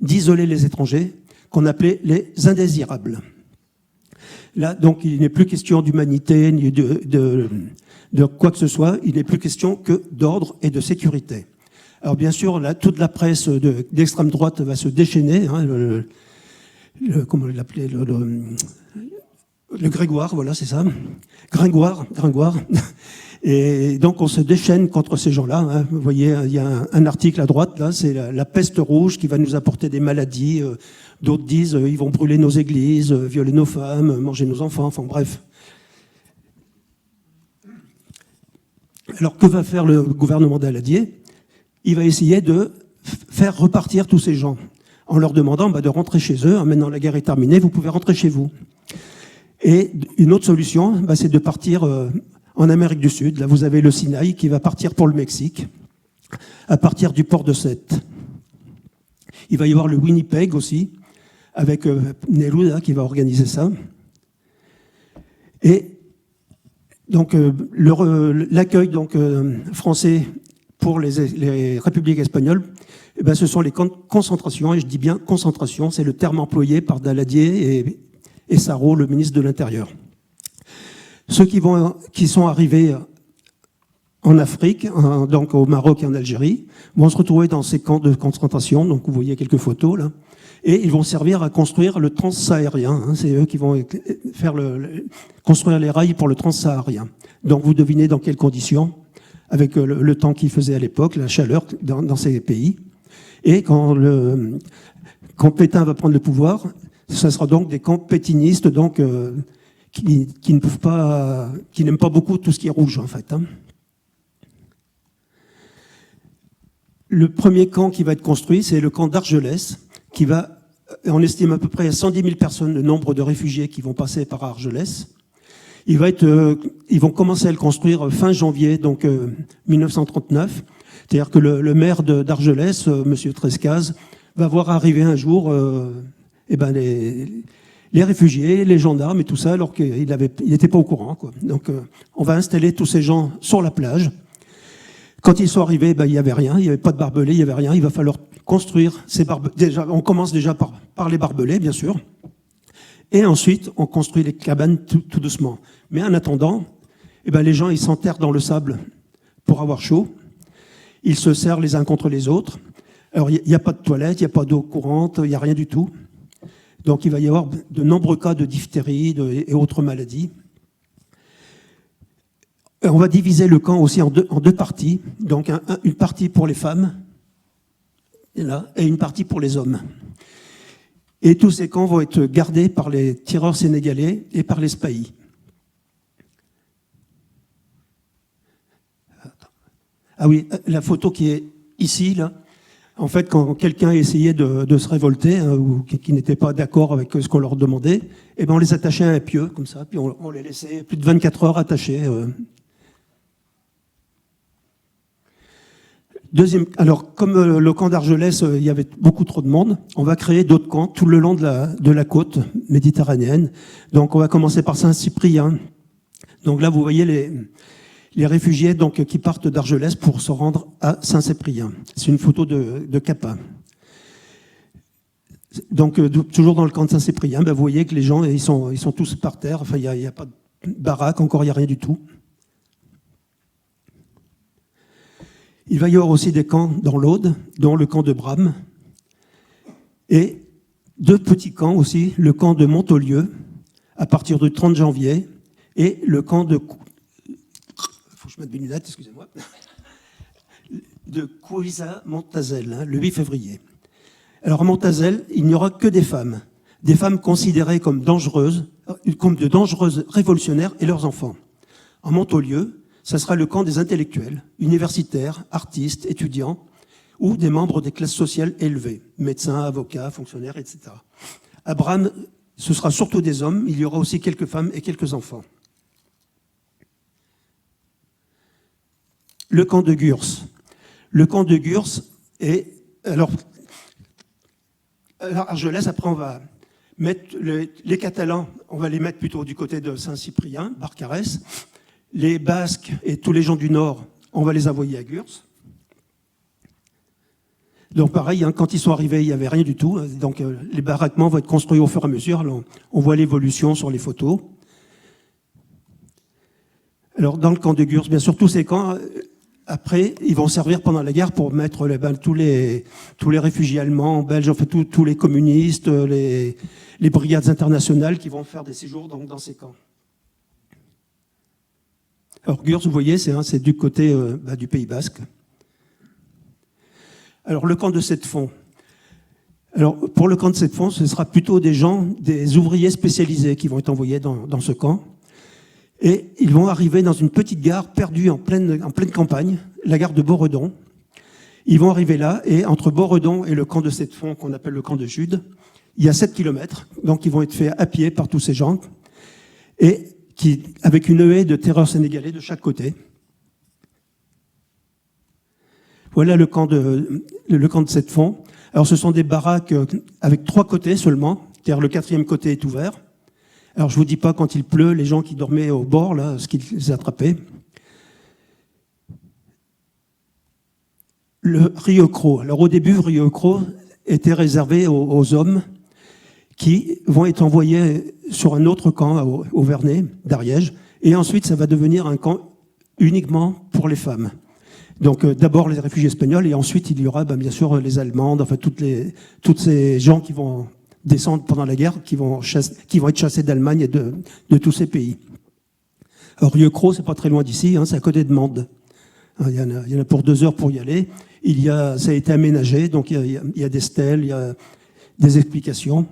d'isoler les étrangers qu'on appelait les indésirables. Là, donc, il n'est plus question d'humanité ni de quoi que ce soit, il n'est plus question que d'ordre et de sécurité. Alors bien sûr, là, toute la presse d'extrême droite va se déchaîner, hein, comment l'appelait, le Grégoire, voilà, c'est ça, Gringoire. Et donc on se déchaîne contre ces gens-là. Hein. Vous voyez, il y a un article à droite, là, c'est la peste rouge qui va nous apporter des maladies. D'autres disent, ils vont brûler nos églises, violer nos femmes, manger nos enfants, enfin bref. Alors que va faire le gouvernement Daladier ? Il va essayer de faire repartir tous ces gens en leur demandant de rentrer chez eux. Maintenant la guerre est terminée, vous pouvez rentrer chez vous. Et une autre solution, c'est de partir en Amérique du Sud. Là, vous avez le Sinaï qui va partir pour le Mexique, à partir du port de Sète. Il va y avoir le Winnipeg aussi, avec Neruda qui va organiser ça. Et donc l'accueil français pour les républiques espagnoles, ce sont les camps de concentration, et je dis bien concentration, c'est le terme employé par Daladier et Sarraut, le ministre de l'Intérieur. Ceux qui sont arrivés en Afrique, donc au Maroc et en Algérie, vont se retrouver dans ces camps de concentration, donc vous voyez quelques photos là, et ils vont servir à construire le transsaharien. Hein, c'est eux qui vont construire les rails pour le transsaharien. Donc vous devinez dans quelles conditions, avec le temps qu'il faisait à l'époque, la chaleur dans ces pays. Et quand Pétain va prendre le pouvoir, ce sera donc des camps pétinistes, donc qui n'aiment pas beaucoup tout ce qui est rouge en fait. Hein. Le premier camp qui va être construit, c'est le camp d'Argelès, on estime à peu près à 110 000 personnes le nombre de réfugiés qui vont passer par Argelès. Ils vont commencer à le construire fin janvier, donc 1939. C'est-à-dire que le maire d'Argelès, M. Trescaz, va voir arriver un jour les réfugiés, les gendarmes et tout ça, alors qu'il n'était pas au courant, quoi. Donc on va installer tous ces gens sur la plage. Quand ils sont arrivés, il n'y avait rien, il n'y avait pas de barbelés, il n'y avait rien. Il va falloir construire ces barbelés. On commence déjà par les barbelés, bien sûr. Et ensuite, on construit les cabanes tout doucement. Mais en attendant, les gens, ils s'enterrent dans le sable pour avoir chaud. Ils se serrent les uns contre les autres. Alors, il n'y a pas de toilette, il n'y a pas d'eau courante, il n'y a rien du tout. Donc, il va y avoir de nombreux cas de diphtérie et autres maladies. On va diviser le camp aussi en deux parties. Donc, une partie pour les femmes, et une partie pour les hommes. Et tous ces camps vont être gardés par les tireurs sénégalais et par les spahis. Ah oui, la photo qui est ici, là, en fait, quand quelqu'un essayait de se révolter, hein, ou qui n'était pas d'accord avec ce qu'on leur demandait, on les attachait à un pieu, comme ça, puis on les laissait plus de 24 heures attachés. Alors, comme le camp d'Argelès, il y avait beaucoup trop de monde, on va créer d'autres camps tout le long de la côte méditerranéenne. Donc, on va commencer par Saint-Cyprien. Donc là, vous voyez les réfugiés qui partent d'Argelès pour se rendre à Saint-Cyprien. C'est une photo de Capa. Donc, toujours dans le camp de Saint-Cyprien, vous voyez que les gens, ils sont tous par terre. Enfin, il n'y a pas baraques, encore il n'y a rien du tout. Il va y avoir aussi des camps dans l'Aude, dont le camp de Bram, et 2 petits camps aussi, le camp de Montaulieu, à partir du 30 janvier, et le camp de... Faut que je mette mes lunettes, excusez-moi. De Couisa-Montazel, le 8 février. Alors à Montazel, il n'y aura que des femmes considérées comme dangereuses, comme de dangereuses révolutionnaires et leurs enfants. En Montaulieu, ça sera le camp des intellectuels, universitaires, artistes, étudiants, ou des membres des classes sociales élevées, médecins, avocats, fonctionnaires, etc. À Bram, ce sera surtout des hommes, il y aura aussi quelques femmes et quelques enfants. Le camp de Gurs. Le camp de Gurs est... Alors Argelès, après on va mettre les Catalans, on va les mettre plutôt du côté de Saint-Cyprien, Barcarès. Les Basques et tous les gens du Nord, on va les envoyer à Gurs. Donc pareil, hein, quand ils sont arrivés, il n'y avait rien du tout. Donc les baraquements vont être construits au fur et à mesure. Alors, on voit l'évolution sur les photos. Alors dans le camp de Gurs, bien sûr, tous ces camps, après, ils vont servir pendant la guerre pour mettre tous les réfugiés allemands, belges, enfin tous les communistes, les brigades internationales qui vont faire des séjours dans ces camps. Alors Gurs, vous voyez, c'est du côté du Pays Basque. Alors le camp de Sept-Fonds. Alors pour le camp de Sept-Fonds, ce sera plutôt des ouvriers spécialisés qui vont être envoyés dans ce camp. Et ils vont arriver dans une petite gare perdue en pleine campagne, la gare de Boredon. Ils vont arriver là, et entre Boredon et le camp de Sept-Fonds, qu'on appelle le camp de Jude, il y a 7 kilomètres, donc ils vont être faits à pied par tous ces gens, et avec une haie de terreur sénégalais de chaque côté. Voilà le camp de Sept-Fonds. Alors ce sont des baraques avec 3 côtés seulement, car le 4e côté est ouvert. Alors je ne vous dis pas quand il pleut, les gens qui dormaient au bord, là, ce qu'ils les attrapaient. Le Rio Cros. Alors au début, Rio Cros était réservé aux hommes qui vont être envoyés sur un autre camp au Vernet, d'Ariège, et ensuite ça va devenir un camp uniquement pour les femmes. Donc d'abord les réfugiés espagnols, et ensuite il y aura bien sûr les Allemandes, enfin toutes ces gens qui vont descendre pendant la guerre, qui vont être chassés d'Allemagne et de tous ces pays. Alors Rio Cros, c'est pas très loin d'ici, hein, c'est à côté de Mende. Il y en a pour 2 heures pour y aller. Ça a été aménagé, donc il y a des stèles, il y a des explications.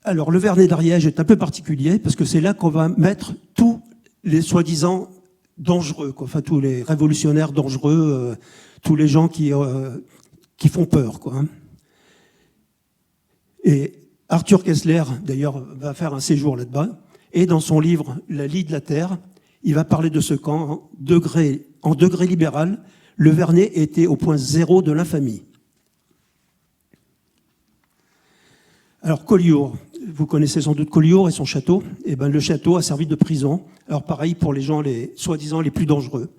Alors le Vernet d'Ariège est un peu particulier, parce que c'est là qu'on va mettre tous les soi-disant dangereux, quoi. Enfin tous les révolutionnaires dangereux, tous les gens qui font peur, quoi. Et Arthur Kessler, d'ailleurs, va faire un séjour là-bas, et dans son livre « La lie de la Terre », il va parler de ce camp en degré libéral. Le Vernet était au point 0 de l'infamie. Alors Collioure, vous connaissez sans doute Collioure et son château. Eh ben, le château a servi de prison. Alors pareil pour les gens soi-disant les plus dangereux.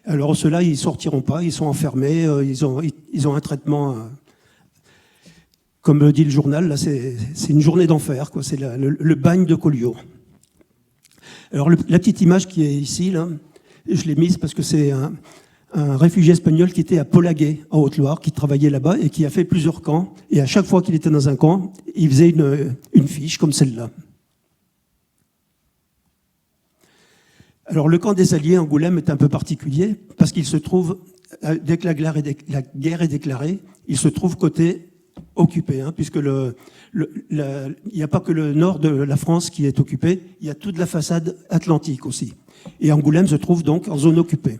Alors ceux-là, ils ne sortiront pas, ils sont enfermés, ils ont un traitement... Comme le dit le journal, là, c'est une journée d'enfer, quoi. C'est le bagne de Collioure. Alors la petite image qui est ici, là, je l'ai mise parce que c'est un réfugié espagnol qui était à Polaguet, en Haute-Loire, qui travaillait là-bas et qui a fait plusieurs camps. Et à chaque fois qu'il était dans un camp, il faisait une fiche comme celle-là. Alors le camp des Alliés, Angoulême, est un peu particulier parce qu'il se trouve, dès que la guerre est déclarée, il se trouve côté occupé, hein, puisque il n'y a pas que le nord de la France qui est occupé, il y a toute la façade atlantique aussi. Et Angoulême se trouve donc en zone occupée.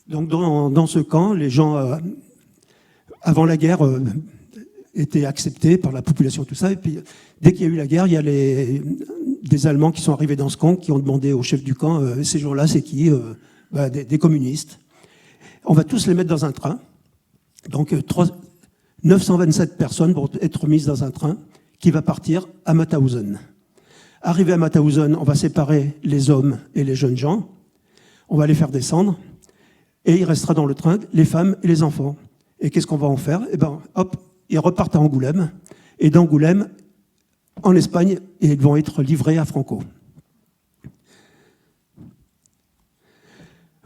Donc dans ce camp, les gens, avant la guerre, étaient acceptés par la population, tout ça. Et puis, dès qu'il y a eu la guerre, il y a des Allemands qui sont arrivés dans ce camp, qui ont demandé au chef du camp, ces gens-là, c'est qui? Des communistes. On va tous les mettre dans un train. Donc 927 personnes vont être mises dans un train qui va partir à Mauthausen. Arrivé à Mauthausen, on va séparer les hommes et les jeunes gens. On va les faire descendre. Et il restera dans le train les femmes et les enfants. Et qu'est-ce qu'on va en faire? Eh ben, hop, ils repartent à Angoulême. Et d'Angoulême, en Espagne et ils vont être livrés à Franco.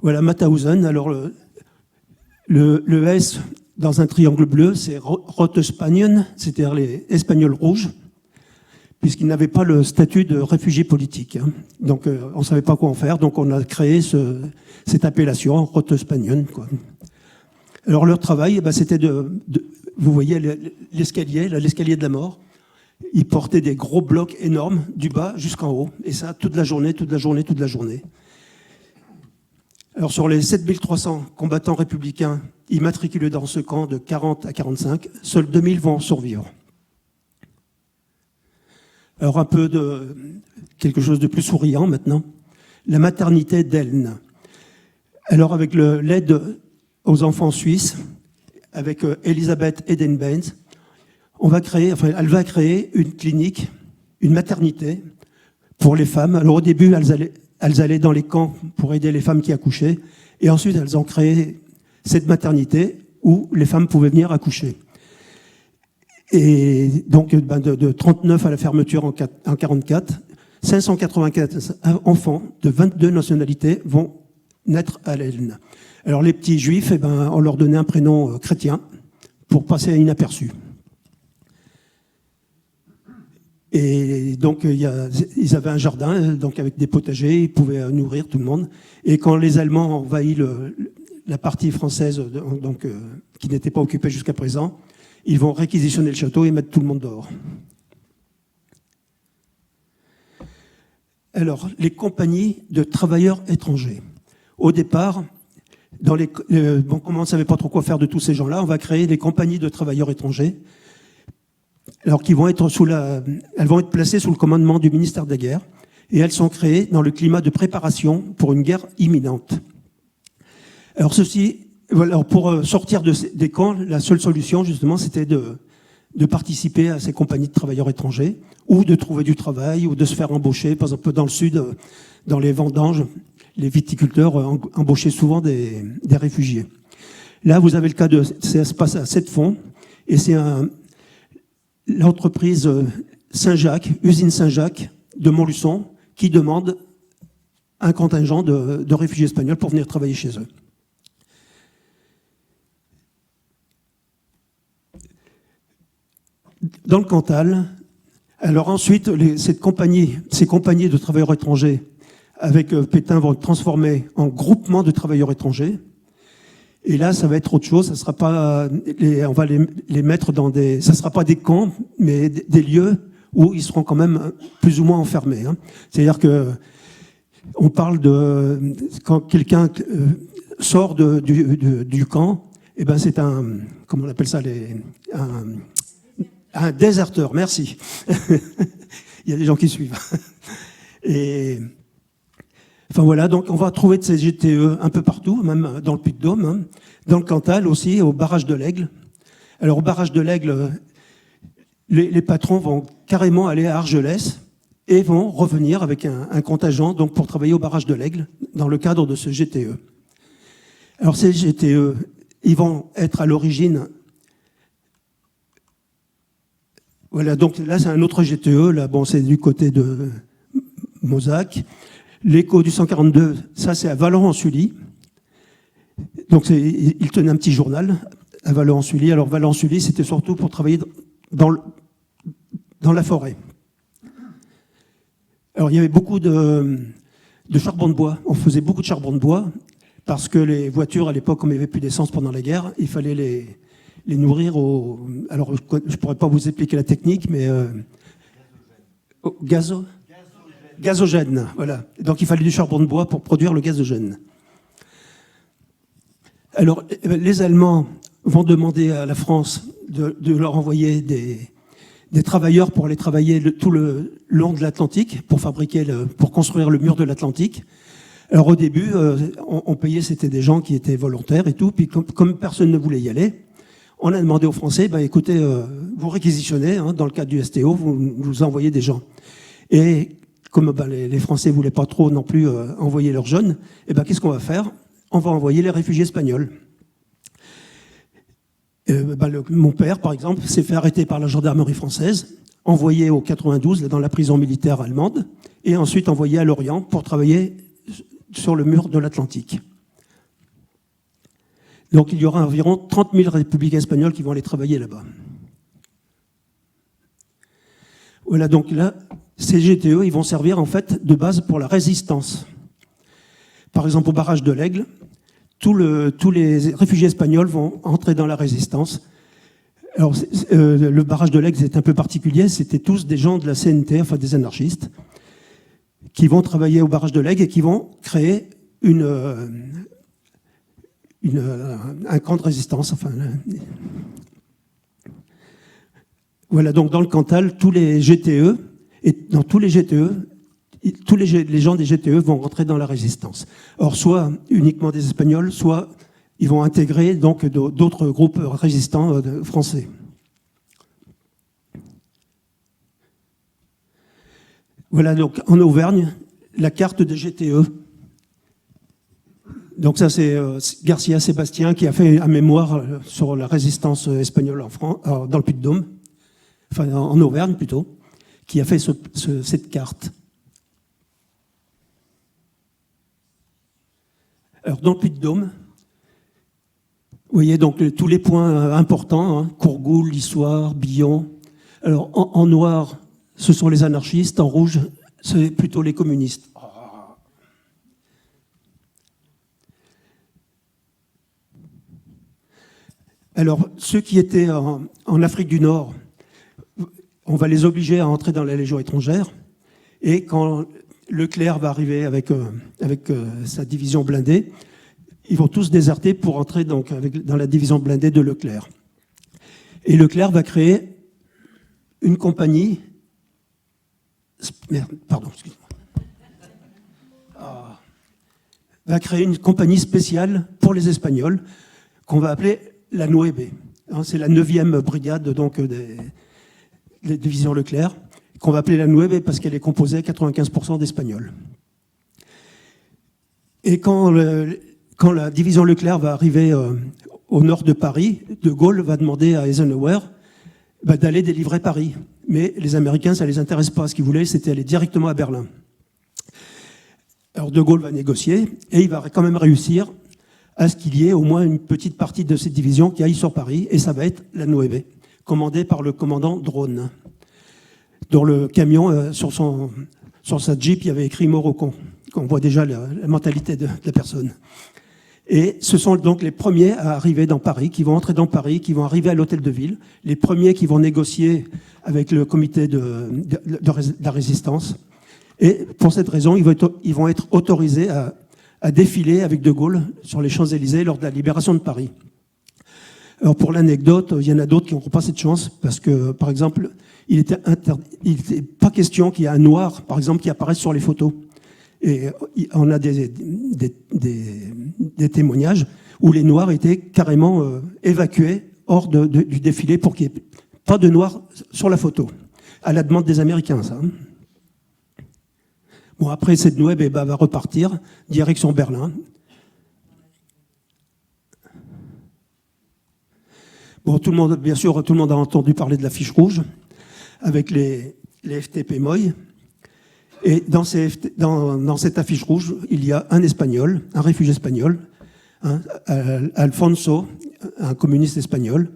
Voilà Mauthausen. Alors le S dans un triangle bleu, c'est Rote Spanien, c'est-à-dire les Espagnols rouges, puisqu'ils n'avaient pas le statut de réfugiés politiques. Hein. Donc on ne savait pas quoi en faire, donc on a créé cette appellation, Rote Spanien, quoi. Alors leur travail, c'était vous voyez l'escalier, l'escalier de la mort. Ils portaient des gros blocs énormes du bas jusqu'en haut, et ça toute la journée, toute la journée, toute la journée. Alors sur les 7300 combattants républicains immatriculés dans ce camp de 40 à 45, seuls 2000 vont survivre. Alors un peu de quelque chose de plus souriant maintenant, la maternité d'Elne. Alors avec l'aide aux enfants suisses, avec Elisabeth Edenbens, elle va créer une clinique, une maternité pour les femmes. Alors au début, elles allaient dans les camps pour aider les femmes qui accouchaient, et ensuite elles ont créé cette maternité où les femmes pouvaient venir accoucher. Et donc de 39 à la fermeture en 1944, 584 enfants de 22 nationalités vont naître à l'Elne. Alors les petits juifs, on leur donnait un prénom chrétien pour passer inaperçu. Et donc ils avaient un jardin donc avec des potagers, ils pouvaient nourrir tout le monde. Et quand les Allemands ont envahi la partie française donc, qui n'était pas occupée jusqu'à présent, ils vont réquisitionner le château et mettre tout le monde dehors. Alors, les compagnies de travailleurs étrangers. Au départ, comme on ne savait pas trop quoi faire de tous ces gens-là, on va créer des compagnies de travailleurs étrangers, alors qui vont être elles vont être placées sous le commandement du ministère des Guerres, et elles sont créées dans le climat de préparation pour une guerre imminente. Alors pour sortir des camps, la seule solution, justement, c'était de participer à ces compagnies de travailleurs étrangers, ou de trouver du travail, ou de se faire embaucher. Par exemple, dans le sud, dans les vendanges, les viticulteurs embauchaient souvent des réfugiés. Là, vous avez le cas ça se passe à Sept-Fonds, et c'est l'entreprise Saint-Jacques, usine Saint-Jacques de Montluçon, qui demande un contingent de réfugiés espagnols pour venir travailler chez eux. Dans le Cantal, alors ensuite, ces compagnies de travailleurs étrangers avec Pétain vont être transformées en groupements de travailleurs étrangers. Et là, ça va être autre chose. Ça sera pas, on va les mettre ça sera pas des camps, mais des lieux où ils seront quand même plus ou moins enfermés. Hein. C'est-à-dire que on parle quand quelqu'un sort du camp, c'est comment on appelle ça, un déserteur. Merci. Il y a des gens qui suivent. Et enfin voilà, donc on va trouver de ces GTE un peu partout, même dans le Puy-de-Dôme, hein, dans le Cantal aussi, au barrage de l'Aigle. Alors au barrage de l'Aigle, les patrons vont carrément aller à Argelès et vont revenir avec un contingent donc pour travailler au barrage de l'Aigle dans le cadre de ce GTE. Alors ces GTE, ils vont être à l'origine. Voilà, donc là c'est un autre GTE, là c'est du côté de Mozac. L'écho du 142, ça c'est à Valence-en-Sully. Donc il tenait un petit journal à Valence-en-Sully. Alors Valence-en-Sully, c'était surtout pour travailler dans la forêt. Alors il y avait beaucoup de charbon de bois. On faisait beaucoup de charbon de bois parce que les voitures à l'époque, comme il n'y avait plus d'essence pendant la guerre, il fallait les nourrir alors je ne pourrais pas vous expliquer la technique, mais gazogène, voilà. Donc il fallait du charbon de bois pour produire le gazogène. Alors les Allemands vont demander à la France de leur envoyer des travailleurs pour aller travailler tout le long de l'Atlantique, pour construire le mur de l'Atlantique. Alors au début, on payait, c'était des gens qui étaient volontaires et tout, puis comme personne ne voulait y aller, on a demandé aux Français, écoutez, vous réquisitionnez, hein, dans le cadre du STO, vous envoyez des gens. Et comme les Français ne voulaient pas trop non plus envoyer leurs jeunes, qu'est-ce qu'on va faire? On va envoyer les réfugiés espagnols. Mon père, par exemple, s'est fait arrêter par la gendarmerie française envoyés au 92 dans la prison militaire allemande et ensuite envoyés à l'Orient pour travailler sur le mur de l'Atlantique. Donc il y aura environ 30 000 républicains espagnols qui vont aller travailler là-bas. Voilà, donc là, ces GTE, ils vont servir en fait de base pour la résistance. Par exemple, au barrage de l'Aigle, tous les réfugiés espagnols vont entrer dans la résistance. Alors, le barrage de l'Aigle, c'est un peu particulier, c'était tous des gens de la CNT, enfin des anarchistes, qui vont travailler au barrage de l'Aigle et qui vont créer un camp de résistance. Enfin, voilà, donc dans le Cantal, tous les GTE, et dans tous les GTE, les gens des GTE vont rentrer dans la résistance. Or, soit uniquement des Espagnols, soit ils vont intégrer donc d'autres groupes résistants français. Voilà donc en Auvergne la carte des GTE. Donc ça c'est Garcia Sébastien qui a fait un mémoire sur la résistance espagnole en France, dans le Puy-de-Dôme, enfin en Auvergne plutôt, qui a fait cette carte. Alors dans le Puy-de-Dôme, vous voyez donc tous les points importants, hein, Courgoul, Issoire, Billon. Alors en noir, ce sont les anarchistes, en rouge, c'est plutôt les communistes. Alors ceux qui étaient en Afrique du Nord, on va les obliger à entrer dans la Légion étrangère, et quand Leclerc va arriver avec sa division blindée, ils vont tous déserter pour entrer donc dans la division blindée de Leclerc. Et Leclerc va créer une compagnie... Pardon, excuse-moi. Va créer une compagnie spéciale pour les Espagnols qu'on va appeler la Nueve. C'est la 9e brigade donc, des divisions Leclerc, qu'on va appeler la Nueve parce qu'elle est composée à 95% d'Espagnols. Et quand la division Leclerc va arriver au nord de Paris, De Gaulle va demander à Eisenhower d'aller délivrer Paris. Mais les Américains, ça ne les intéresse pas. Ce qu'ils voulaient, c'était aller directement à Berlin. Alors De Gaulle va négocier et il va quand même réussir à ce qu'il y ait au moins une petite partie de cette division qui aille sur Paris, et ça va être la Nueve, commandée par le commandant Drone. Dans le camion, sur sa Jeep, il y avait écrit Morocco. On voit déjà la mentalité de la personne. Et ce sont donc les premiers à arriver dans Paris, qui vont entrer dans Paris, qui vont arriver à l'hôtel de ville, les premiers qui vont négocier avec le comité de la résistance. Et pour cette raison, ils vont être autorisés à défiler avec De Gaulle sur les Champs-Élysées lors de la libération de Paris. Alors pour l'anecdote, il y en a d'autres qui n'auront pas cette chance, parce que, par exemple, il n'était pas question qu'il y ait un noir, par exemple, qui apparaisse sur les photos. Et on a des témoignages où les noirs étaient carrément évacués hors du défilé pour qu'il n'y ait pas de noirs sur la photo, à la demande des Américains, ça. Bon, après, cette Nueve va repartir, direction Berlin. Bon, bien sûr, tout le monde a entendu parler de la fiche rouge, avec les FTP Moy. Et dans cette affiche rouge, il y a un Espagnol, un réfugié espagnol, hein, Alfonso, un communiste espagnol.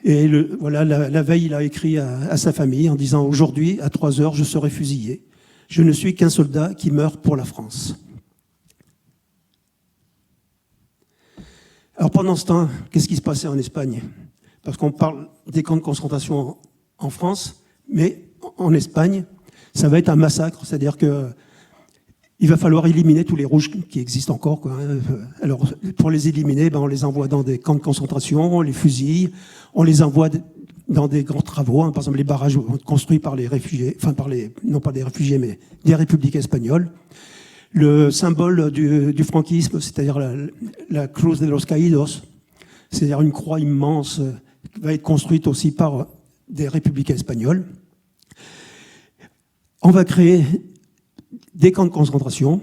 Et voilà, la veille, il a écrit à sa famille en disant « Aujourd'hui, à 3 heures, je serai fusillé. Je ne suis qu'un soldat qui meurt pour la France. » Alors pendant ce temps, qu'est-ce qui se passait en Espagne? Parce qu'on parle des camps de concentration en France, mais en Espagne, ça va être un massacre, c'est-à-dire qu'il va falloir éliminer tous les rouges qui existent encore, quoi. Alors, pour les éliminer, on les envoie dans des camps de concentration, on les fusille, on les envoie dans des grands travaux, hein. Par exemple les barrages construits par les réfugiés, enfin non pas des réfugiés, mais des républicains espagnols. Le symbole du franquisme, c'est-à-dire la Cruz de los Caídos, c'est-à-dire une croix immense, va être construite aussi par des républicains espagnols. On va créer des camps de concentration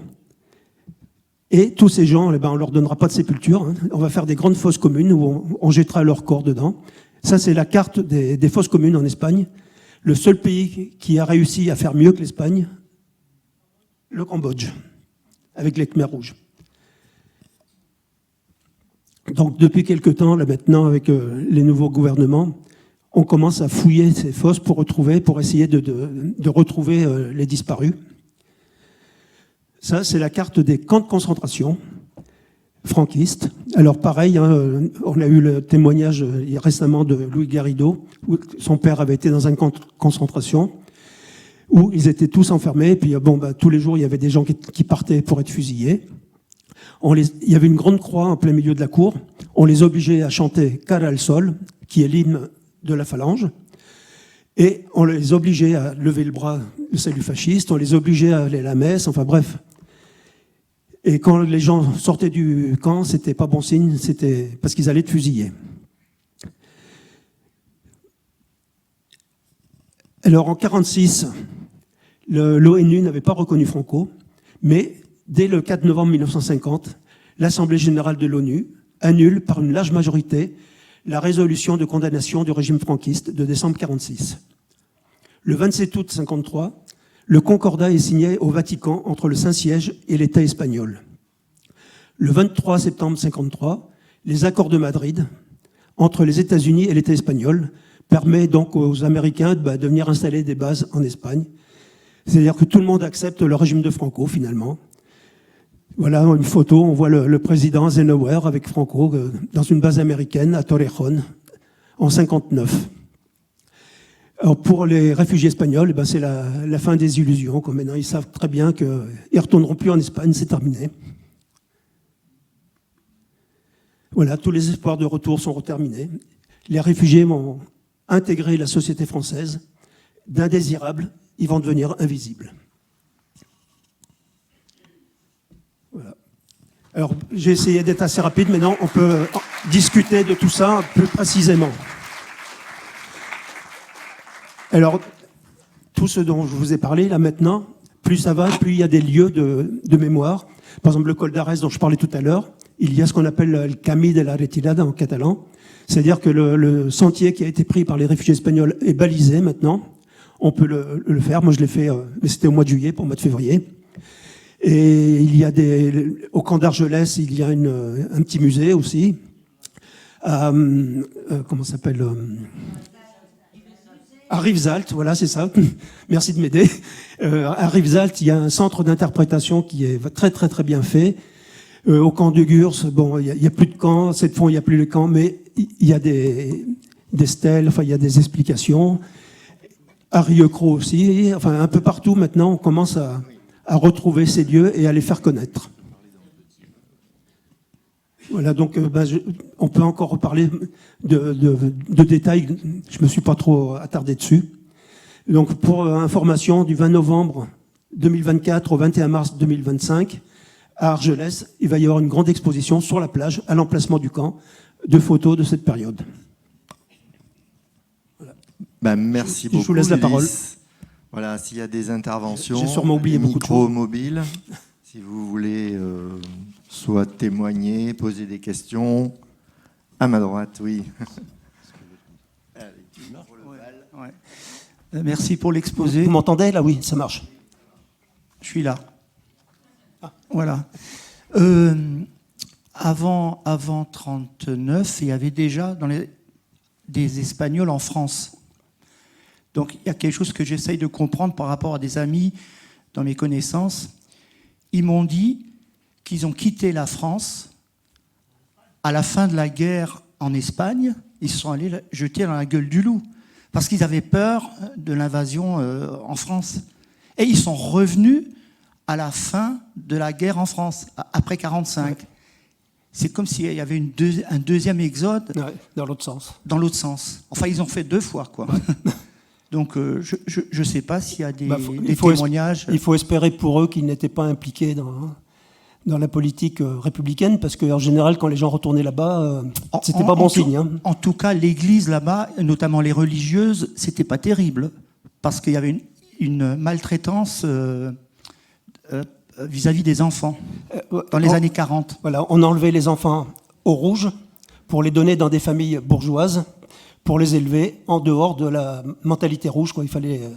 et tous ces gens, on ne leur donnera pas de sépulture. Hein. On va faire des grandes fosses communes où on jettera leurs corps dedans. Ça, c'est la carte des fosses communes en Espagne. Le seul pays qui a réussi à faire mieux que l'Espagne, le Cambodge, avec les Khmers rouges. Donc depuis quelque temps, là maintenant, avec les nouveaux gouvernements, on commence à fouiller ces fosses pour essayer de retrouver les disparus. Ça, c'est la carte des camps de concentration franquistes. Alors pareil, hein, on a eu le témoignage récemment de Louis Garrido, où son père avait été dans un camp de concentration, où ils étaient tous enfermés, et puis tous les jours, il y avait des gens qui partaient pour être fusillés. Il y avait une grande croix en plein milieu de la cour. On les obligeait à chanter « Cara al sol », qui est l'hymne de la phalange. Et on les obligeait à lever le bras, le salut fasciste, on les obligeait à aller à la messe, enfin bref. Et quand les gens sortaient du camp, c'était pas bon signe, c'était parce qu'ils allaient être fusillés. Alors en 1946, l'ONU n'avait pas reconnu Franco, mais dès le 4 novembre 1950, l'Assemblée générale de l'ONU annule par une large majorité la résolution de condamnation du régime franquiste de décembre 1946. Le 27 août 1953, le Concordat est signé au Vatican entre le Saint-Siège et l'État espagnol. Le 23 septembre 1953, les accords de Madrid entre les États-Unis et l'État espagnol permettent donc aux Américains de venir installer des bases en Espagne. C'est-à-dire que tout le monde accepte le régime de Franco, finalement. Voilà une photo, on voit le président Eisenhower avec Franco dans une base américaine à Torrejón en 1959. Alors pour les réfugiés espagnols, c'est la fin des illusions. Comme maintenant, ils savent très bien qu'ils ne retourneront plus en Espagne, c'est terminé. Voilà, tous les espoirs de retour sont terminés. Les réfugiés vont intégrer la société française. D'indésirables, ils vont devenir invisibles. Voilà. Alors, j'ai essayé d'être assez rapide, maintenant on peut discuter de tout ça plus précisément. Alors, tout ce dont je vous ai parlé, là maintenant, plus ça va, plus il y a des lieux de mémoire. Par exemple, le col d'Arès dont je parlais tout à l'heure, il y a ce qu'on appelle le Camí de la Retirada en catalan. C'est-à-dire que le sentier qui a été pris par les réfugiés espagnols est balisé maintenant. On peut le faire. Moi, je l'ai fait, mais c'était au mois de juillet, pas au mois de février. Et il y a au camp d'Argelès, il y a un petit musée aussi. Comment ça s'appelle à Rivesaltes, voilà, c'est ça. Merci de m'aider. À Rivesaltes, il y a un centre d'interprétation qui est très, très, très bien fait. Au camp de Gurs, il y a plus de camp. Cette fois, il n'y a plus de camp, mais il y a des stèles, enfin, il y a des explications. À Rieucros aussi, enfin, un peu partout, maintenant, on commence à retrouver ces lieux et à les faire connaître. Voilà, donc on peut encore reparler de détails, je ne me suis pas trop attardé dessus. Donc pour information, du 20 novembre 2024 au 21 mars 2025, à Argelès, il va y avoir une grande exposition sur la plage, à l'emplacement du camp, de photos de cette période. Voilà. Merci beaucoup. Je vous laisse la parole. Voilà, s'il y a des interventions, j'ai sûrement oublié beaucoup de choses. micro mobile, si vous voulez soit témoigner, poser des questions. À ma droite, oui. Merci pour l'exposé. Vous m'entendez là? Oui, ça marche. Je suis là. Voilà. Avant 1939, il y avait déjà des Espagnols en France. Donc il y a quelque chose que j'essaye de comprendre par rapport à des amis dans mes connaissances. Ils m'ont dit qu'ils ont quitté la France à la fin de la guerre en Espagne. Ils se sont allés jeter dans la gueule du loup parce qu'ils avaient peur de l'invasion en France. Et ils sont revenus à la fin de la guerre en France, après 1945. C'est comme s'il y avait un deuxième exode. Ouais, dans l'autre sens. Dans l'autre sens. Enfin, ils ont fait 2 fois, quoi. Ouais. Donc, je ne sais pas s'il y a des témoignages. Il faut espérer pour eux qu'ils n'étaient pas impliqués dans la politique républicaine, parce qu'en général, quand les gens retournaient là-bas, c'était pas bon signe. Hein. En tout cas, l'église là-bas, notamment les religieuses, c'était pas terrible, parce qu'il y avait une maltraitance vis-à-vis des enfants, dans les années 40. Voilà, on enlevait les enfants au rouge pour les donner dans des familles bourgeoises, pour les élever en dehors de la mentalité rouge, quoi. Il fallait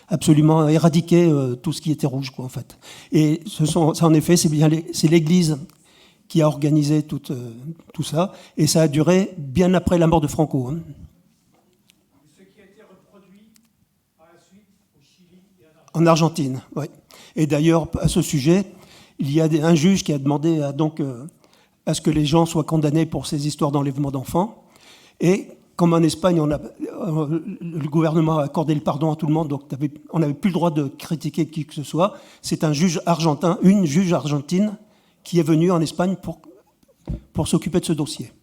absolument éradiquer tout ce qui était rouge, quoi, en fait. Et en effet, c'est l'Église qui a organisé tout ça, et ça a duré bien après la mort de Franco. Hein. Ce qui a été reproduit par la suite au Chili et en Argentine, oui. Et d'ailleurs, à ce sujet, il y a un juge qui a demandé à ce que les gens soient condamnés pour ces histoires d'enlèvement d'enfants. Et comme en Espagne, le gouvernement a accordé le pardon à tout le monde, donc on n'avait plus le droit de critiquer qui que ce soit. C'est une juge argentine, qui est venue en Espagne pour s'occuper de ce dossier.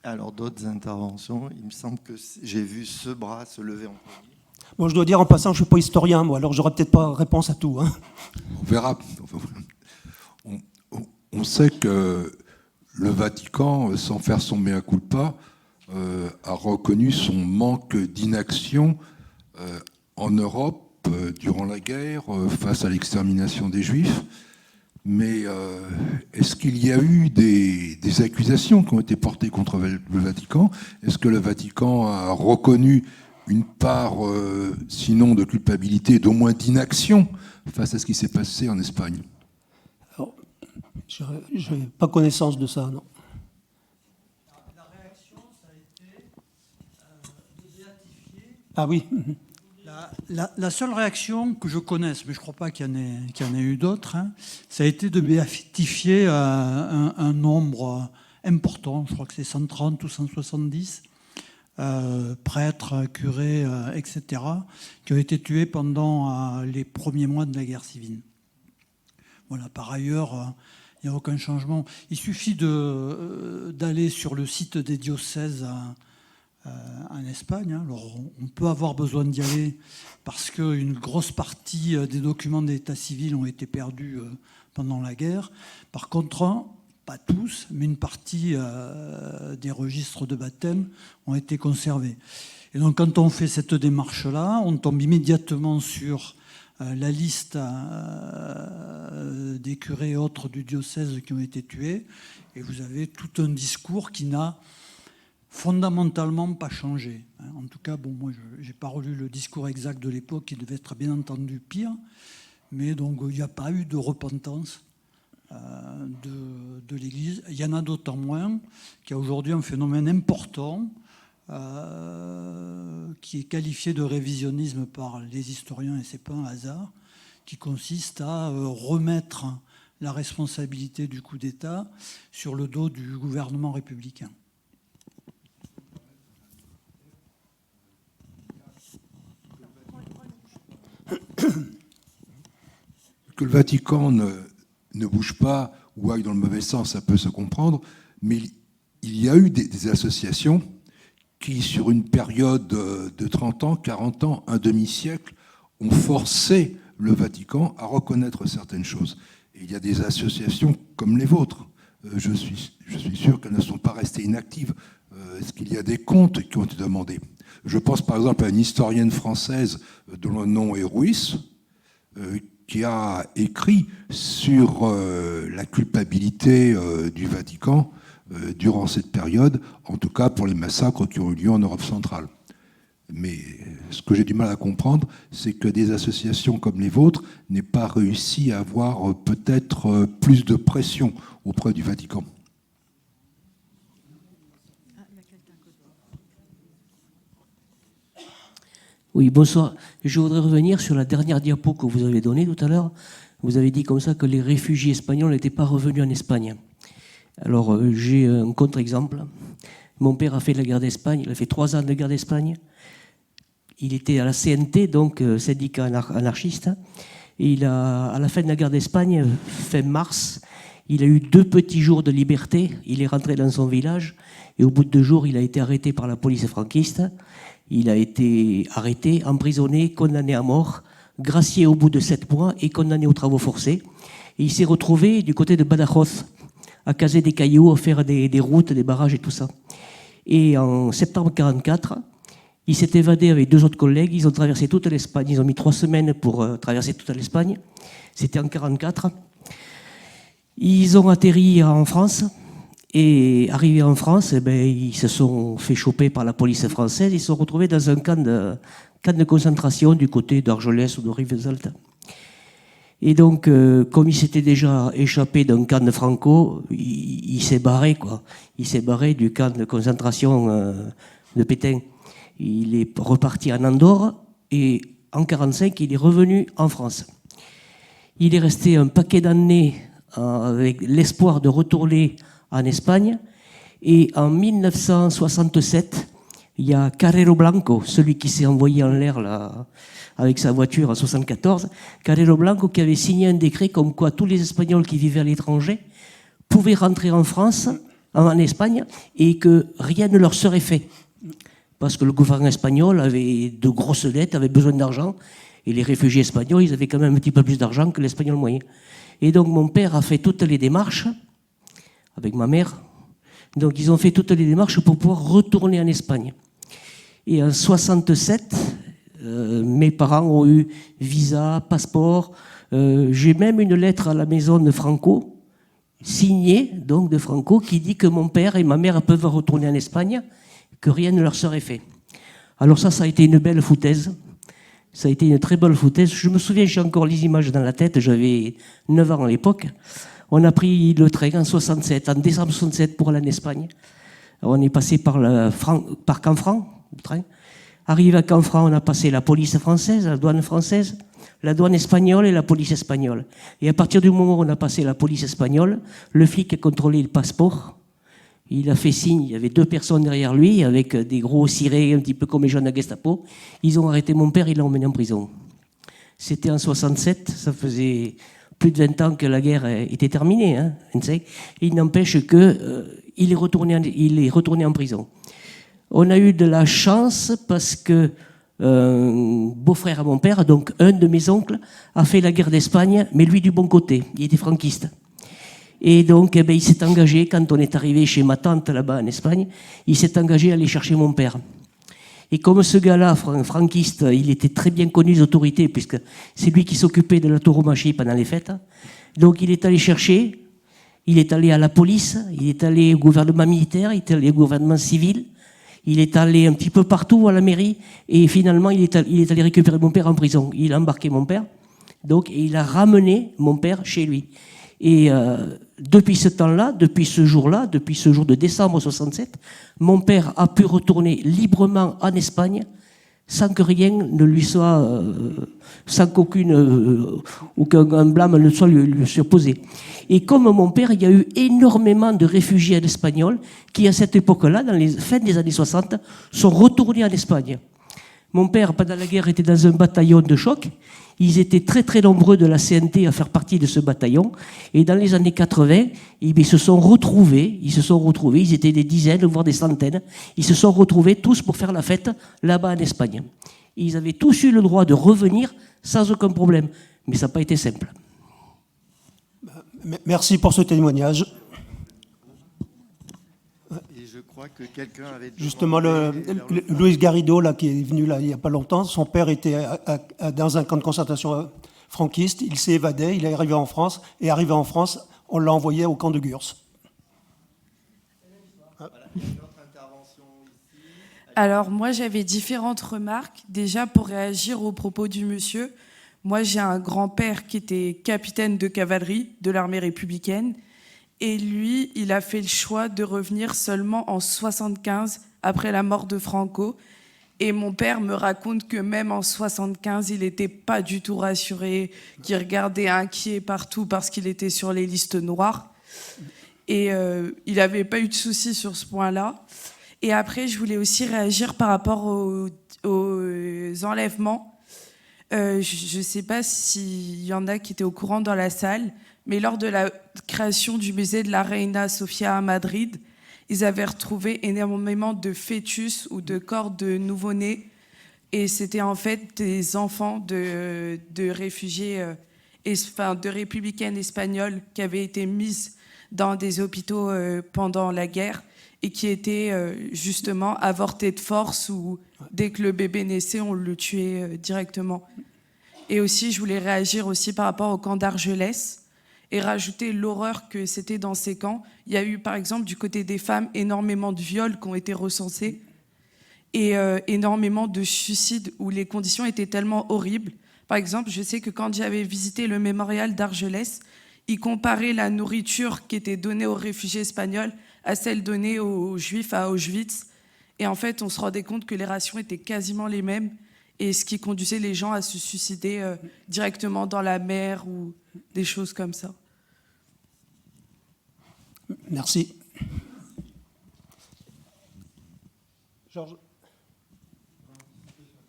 Alors, d'autres interventions, il me semble que j'ai vu ce bras se lever en premier. Bon, je dois dire en passant, je ne suis pas historien, moi, alors j'aurai peut-être pas réponse à tout. Hein. On verra. On sait que le Vatican, sans faire son mea culpa, a reconnu son manque d'inaction en Europe durant la guerre, face à l'extermination des Juifs. Mais est-ce qu'il y a eu des accusations qui ont été portées contre le Vatican? Est-ce que le Vatican a reconnu une part, sinon de culpabilité, d'au moins d'inaction face à ce qui s'est passé en Espagne? Alors, je n'ai pas connaissance de ça, non. La réaction, ça a été de béatifier. Ah oui. La seule réaction que je connaisse, mais je ne crois pas qu'il y en ait eu d'autres, hein, ça a été de béatifier un nombre important, je crois que c'est 130 ou 170 prêtres, curés, etc., qui ont été tués pendant les premiers mois de la guerre civile. Voilà, par ailleurs, il n'y a aucun changement. Il suffit d'aller sur le site des diocèses en Espagne. Alors, on peut avoir besoin d'y aller parce qu'une grosse partie des documents d'état civil ont été perdus pendant la guerre. Par contre, pas tous, mais une partie des registres de baptême ont été conservés. Et donc, quand on fait cette démarche-là, on tombe immédiatement sur la liste des curés et autres du diocèse qui ont été tués. Et vous avez tout un discours qui n'a fondamentalement pas changé. En tout cas, bon, moi, je n'ai pas relu le discours exact de l'époque, qui devait être bien entendu pire. Mais donc, il n'y a pas eu de repentance de l'Église. Il y en a d'autant moins qu'il y a aujourd'hui un phénomène important qui est qualifié de révisionnisme par les historiens, et ce n'est pas un hasard, qui consiste à remettre la responsabilité du coup d'État sur le dos du gouvernement républicain. Que le Vatican ne bouge pas ou aille dans le mauvais sens, ça peut se comprendre, mais il y a eu des associations qui, sur une période de 30 ans, 40 ans, un demi-siècle, ont forcé le Vatican à reconnaître certaines choses. Et il y a des associations comme les vôtres. Je suis sûr qu'elles ne sont pas restées inactives. Est-ce qu'il y a des comptes qui ont été demandés? Je pense par exemple à une historienne française dont le nom est Ruiz, qui a écrit sur la culpabilité du Vatican durant cette période, en tout cas pour les massacres qui ont eu lieu en Europe centrale. Mais ce que j'ai du mal à comprendre, c'est que des associations comme les vôtres n'aient pas réussi à avoir peut-être plus de pression auprès du Vatican. Oui, bonsoir. Je voudrais revenir sur la dernière diapo que vous avez donnée tout à l'heure. Vous avez dit comme ça que les réfugiés espagnols n'étaient pas revenus en Espagne. Alors, j'ai un contre-exemple. Mon père a fait la guerre d'Espagne, il a fait 3 ans de guerre d'Espagne. Il était à la CNT, donc syndicat anarchiste. Et à la fin de la guerre d'Espagne, fin mars, il a eu 2 petits jours de liberté. Il est rentré dans son village et au bout de 2 jours, il a été arrêté par la police franquiste. Il a été arrêté, emprisonné, condamné à mort, gracié au bout de 7 mois et condamné aux travaux forcés. Et il s'est retrouvé du côté de Badajoz, à caser des cailloux, à faire des routes, des barrages et tout ça. Et en septembre 1944, il s'est évadé avec 2 autres collègues. Ils ont traversé toute l'Espagne. Ils ont mis 3 semaines pour traverser toute l'Espagne. C'était en 1944. Ils ont atterri en France Et arrivés en France, ils se sont fait choper par la police française. Ils se sont retrouvés dans un camp de concentration du côté d'Argelès ou de Rivesaltes. Et donc, comme il s'était déjà échappé d'un camp de Franco, il s'est barré, quoi. Il s'est barré du camp de concentration de Pétain. Il est reparti en Andorre et en 1945, il est revenu en France. Il est resté un paquet d'années avec l'espoir de retourner en Espagne. Et en 1967, il y a Carrero Blanco, celui qui s'est envoyé en l'air là, avec sa voiture en 1974, Carrero Blanco qui avait signé un décret comme quoi tous les Espagnols qui vivaient à l'étranger pouvaient rentrer en France, en Espagne, et que rien ne leur serait fait. Parce que le gouvernement espagnol avait de grosses dettes, avait besoin d'argent, et les réfugiés espagnols, ils avaient quand même un petit peu plus d'argent que l'Espagnol moyen. Et donc mon père a fait toutes les démarches, avec ma mère. Donc ils ont fait toutes les démarches pour pouvoir retourner en Espagne. Et en 1967, mes parents ont eu visa, passeport. J'ai même une lettre à la maison de Franco, signée donc de Franco, qui dit que mon père et ma mère peuvent retourner en Espagne, que rien ne leur serait fait. Alors ça a été une belle foutaise. Ça a été une très belle foutaise. Je me souviens, j'ai encore les images dans la tête, j'avais 9 ans à l'époque. On a pris le train en 67, en décembre 67 pour aller en Espagne. On est passé par Canfranc, le train. Arrivé à Canfranc, on a passé la police française, la douane espagnole et la police espagnole. Et à partir du moment où on a passé la police espagnole, le flic a contrôlé le passeport. Il a fait signe, il y avait 2 personnes derrière lui, avec des gros cirés, un petit peu comme les jeunes à Gestapo. Ils ont arrêté mon père, ils l'ont emmené en prison. C'était en 67, ça faisait plus de 20 ans que la guerre était terminée. Hein, il n'empêche qu'il est retourné en prison. On a eu de la chance parce que beau-frère à mon père, donc un de mes oncles, a fait la guerre d'Espagne, mais lui du bon côté, il était franquiste. Et donc, il s'est engagé, quand on est arrivé chez ma tante là-bas en Espagne, il s'est engagé à aller chercher mon père. Et comme ce gars-là, franquiste, il était très bien connu des autorités, puisque c'est lui qui s'occupait de la tauromachie pendant les fêtes. Donc il est allé chercher, il est allé à la police, il est allé au gouvernement militaire, il est allé au gouvernement civil, il est allé un petit peu partout à la mairie, et finalement il est allé récupérer mon père en prison. Il a embarqué mon père, donc, et il a ramené mon père chez lui. Et depuis ce temps-là, depuis ce jour de décembre 67, mon père a pu retourner librement en Espagne sans que rien ne lui soit, sans qu'aucun blâme ne soit lui opposé. Et comme mon père, il y a eu énormément de réfugiés espagnols qui, à cette époque-là, dans les fins des années 60, sont retournés en Espagne. Mon père, pendant la guerre, était dans un bataillon de choc. Ils étaient très très nombreux de la CNT à faire partie de ce bataillon. Et dans les années 80, ils se sont retrouvés, ils étaient des dizaines, voire des centaines. Ils se sont retrouvés tous pour faire la fête là-bas en Espagne. Ils avaient tous eu le droit de revenir sans aucun problème. Mais ça n'a pas été simple. Merci pour ce témoignage. Et je crois que quelqu'un avait... Justement, Luis Garrido, là, qui est venu là, il n'y a pas longtemps, son père était dans un camp de concentration franquiste, il s'est évadé, il est arrivé en France, et arrivé en France, on l'a envoyé au camp de Gurs. Alors moi j'avais différentes remarques. Déjà pour réagir aux propos du monsieur, moi j'ai un grand-père qui était capitaine de cavalerie de l'armée républicaine et lui il a fait le choix de revenir seulement en 75 après la mort de Franco. Et mon père me raconte que même en 75 il n'était pas du tout rassuré, qu'il regardait inquiet partout parce qu'il était sur les listes noires. Et il n'avait pas eu de soucis sur ce point-là. Et après, je voulais aussi réagir par rapport aux enlèvements. Je ne sais pas s'il y en a qui étaient au courant dans la salle, mais lors de la création du musée de la Reina Sofia à Madrid, ils avaient retrouvé énormément de fœtus ou de corps de nouveau-nés. Et c'était en fait des enfants de réfugiés, de républicaines espagnoles qui avaient été mises dans des hôpitaux pendant la guerre et qui étaient justement avortés de force ou dès que le bébé naissait, on le tuait directement. Et aussi, je voulais réagir aussi par rapport au camp d'Argelès et rajouter l'horreur que c'était dans ces camps. Il y a eu, par exemple, du côté des femmes, énormément de viols qui ont été recensés et énormément de suicides où les conditions étaient tellement horribles. Par exemple, je sais que quand j'avais visité le mémorial d'Argelès, ils comparaient la nourriture qui était donnée aux réfugiés espagnols à celle donnée aux Juifs à Auschwitz. Et en fait, on se rendait compte que les rations étaient quasiment les mêmes, et ce qui conduisait les gens à se suicider directement dans la mer ou des choses comme ça. Merci. Georges.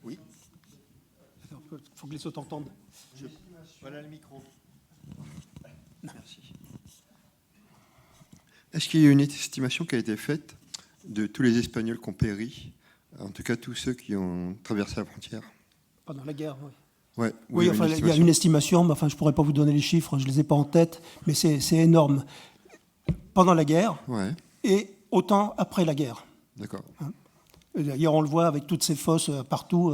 Oui. Il faut que les autres entendent. Voilà le micro. Merci. Est-ce qu'il y a une estimation qui a été faite de tous les Espagnols qui ont péri, en tout cas tous ceux qui ont traversé la frontière? Pendant la guerre, oui. Ouais, Oui, enfin, il y a une estimation, mais enfin, je ne pourrais pas vous donner les chiffres, je ne les ai pas en tête, mais c'est énorme. Pendant la guerre, Ouais, et autant après la guerre. d'accord. D'ailleurs, on le voit avec toutes ces fosses partout.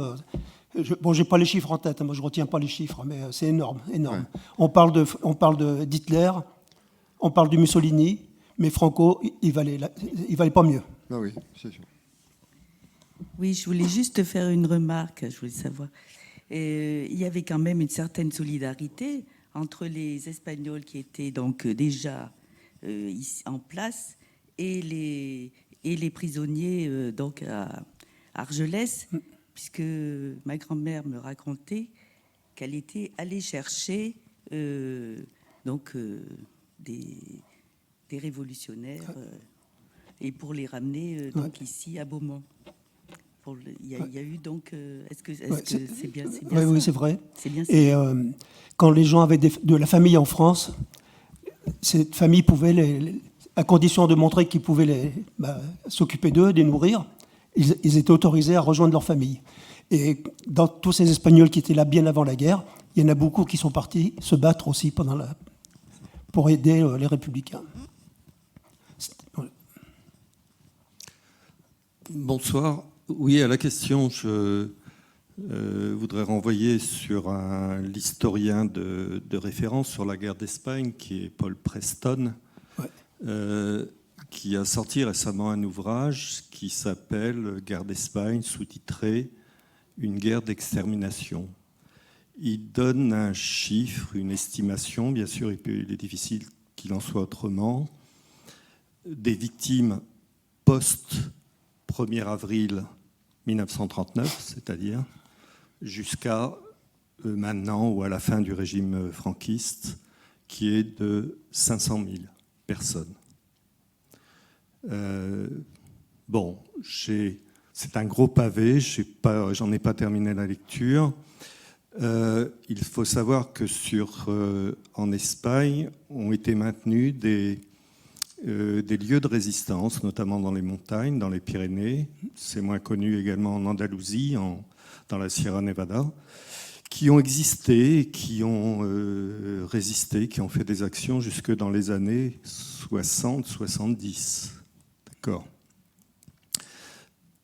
Je n'ai pas les chiffres en tête, moi je ne retiens pas les chiffres, mais c'est énorme, énorme. Ouais. On parle d'Hitler, on parle de Mussolini, mais Franco, il valait pas mieux. Ah oui, c'est sûr. Oui, je voulais juste faire une remarque, je voulais savoir. Il y avait quand même une certaine solidarité entre les Espagnols qui étaient donc déjà ici, en place et les prisonniers donc à Argelès, puisque ma grand-mère me racontait qu'elle était allée chercher donc des révolutionnaires et pour les ramener donc ici à Beaumont. Il y a eu donc. Est-ce que c'est bien, Oui, ça oui, c'est vrai. C'est bien ça. Et quand les gens avaient de la famille en France, cette famille pouvait, à condition de montrer qu'ils pouvaient s'occuper d'eux, les nourrir, ils étaient autorisés à rejoindre leur famille. Et dans tous ces Espagnols qui étaient là bien avant la guerre, il y en a beaucoup qui sont partis se battre aussi pour aider les républicains. Bonsoir. Oui, à la question, je voudrais renvoyer sur l'historien de référence sur la guerre d'Espagne, qui est Paul Preston, qui a sorti récemment un ouvrage qui s'appelle « Guerre d'Espagne », sous-titré « Une guerre d'extermination ». Il donne un chiffre, une estimation, bien sûr, il est difficile qu'il en soit autrement, des victimes post-1er avril 1939, c'est-à-dire jusqu'à maintenant ou à la fin du régime franquiste, qui est de 500 000 personnes. Bon, c'est un gros pavé, j'en ai pas terminé la lecture. Il faut savoir que en Espagne ont été maintenus des lieux de résistance, notamment dans les montagnes, dans les Pyrénées. C'est moins connu également en Andalousie, dans la Sierra Nevada, qui ont existé, qui ont résisté, qui ont fait des actions jusque dans les années 60-70. D'accord.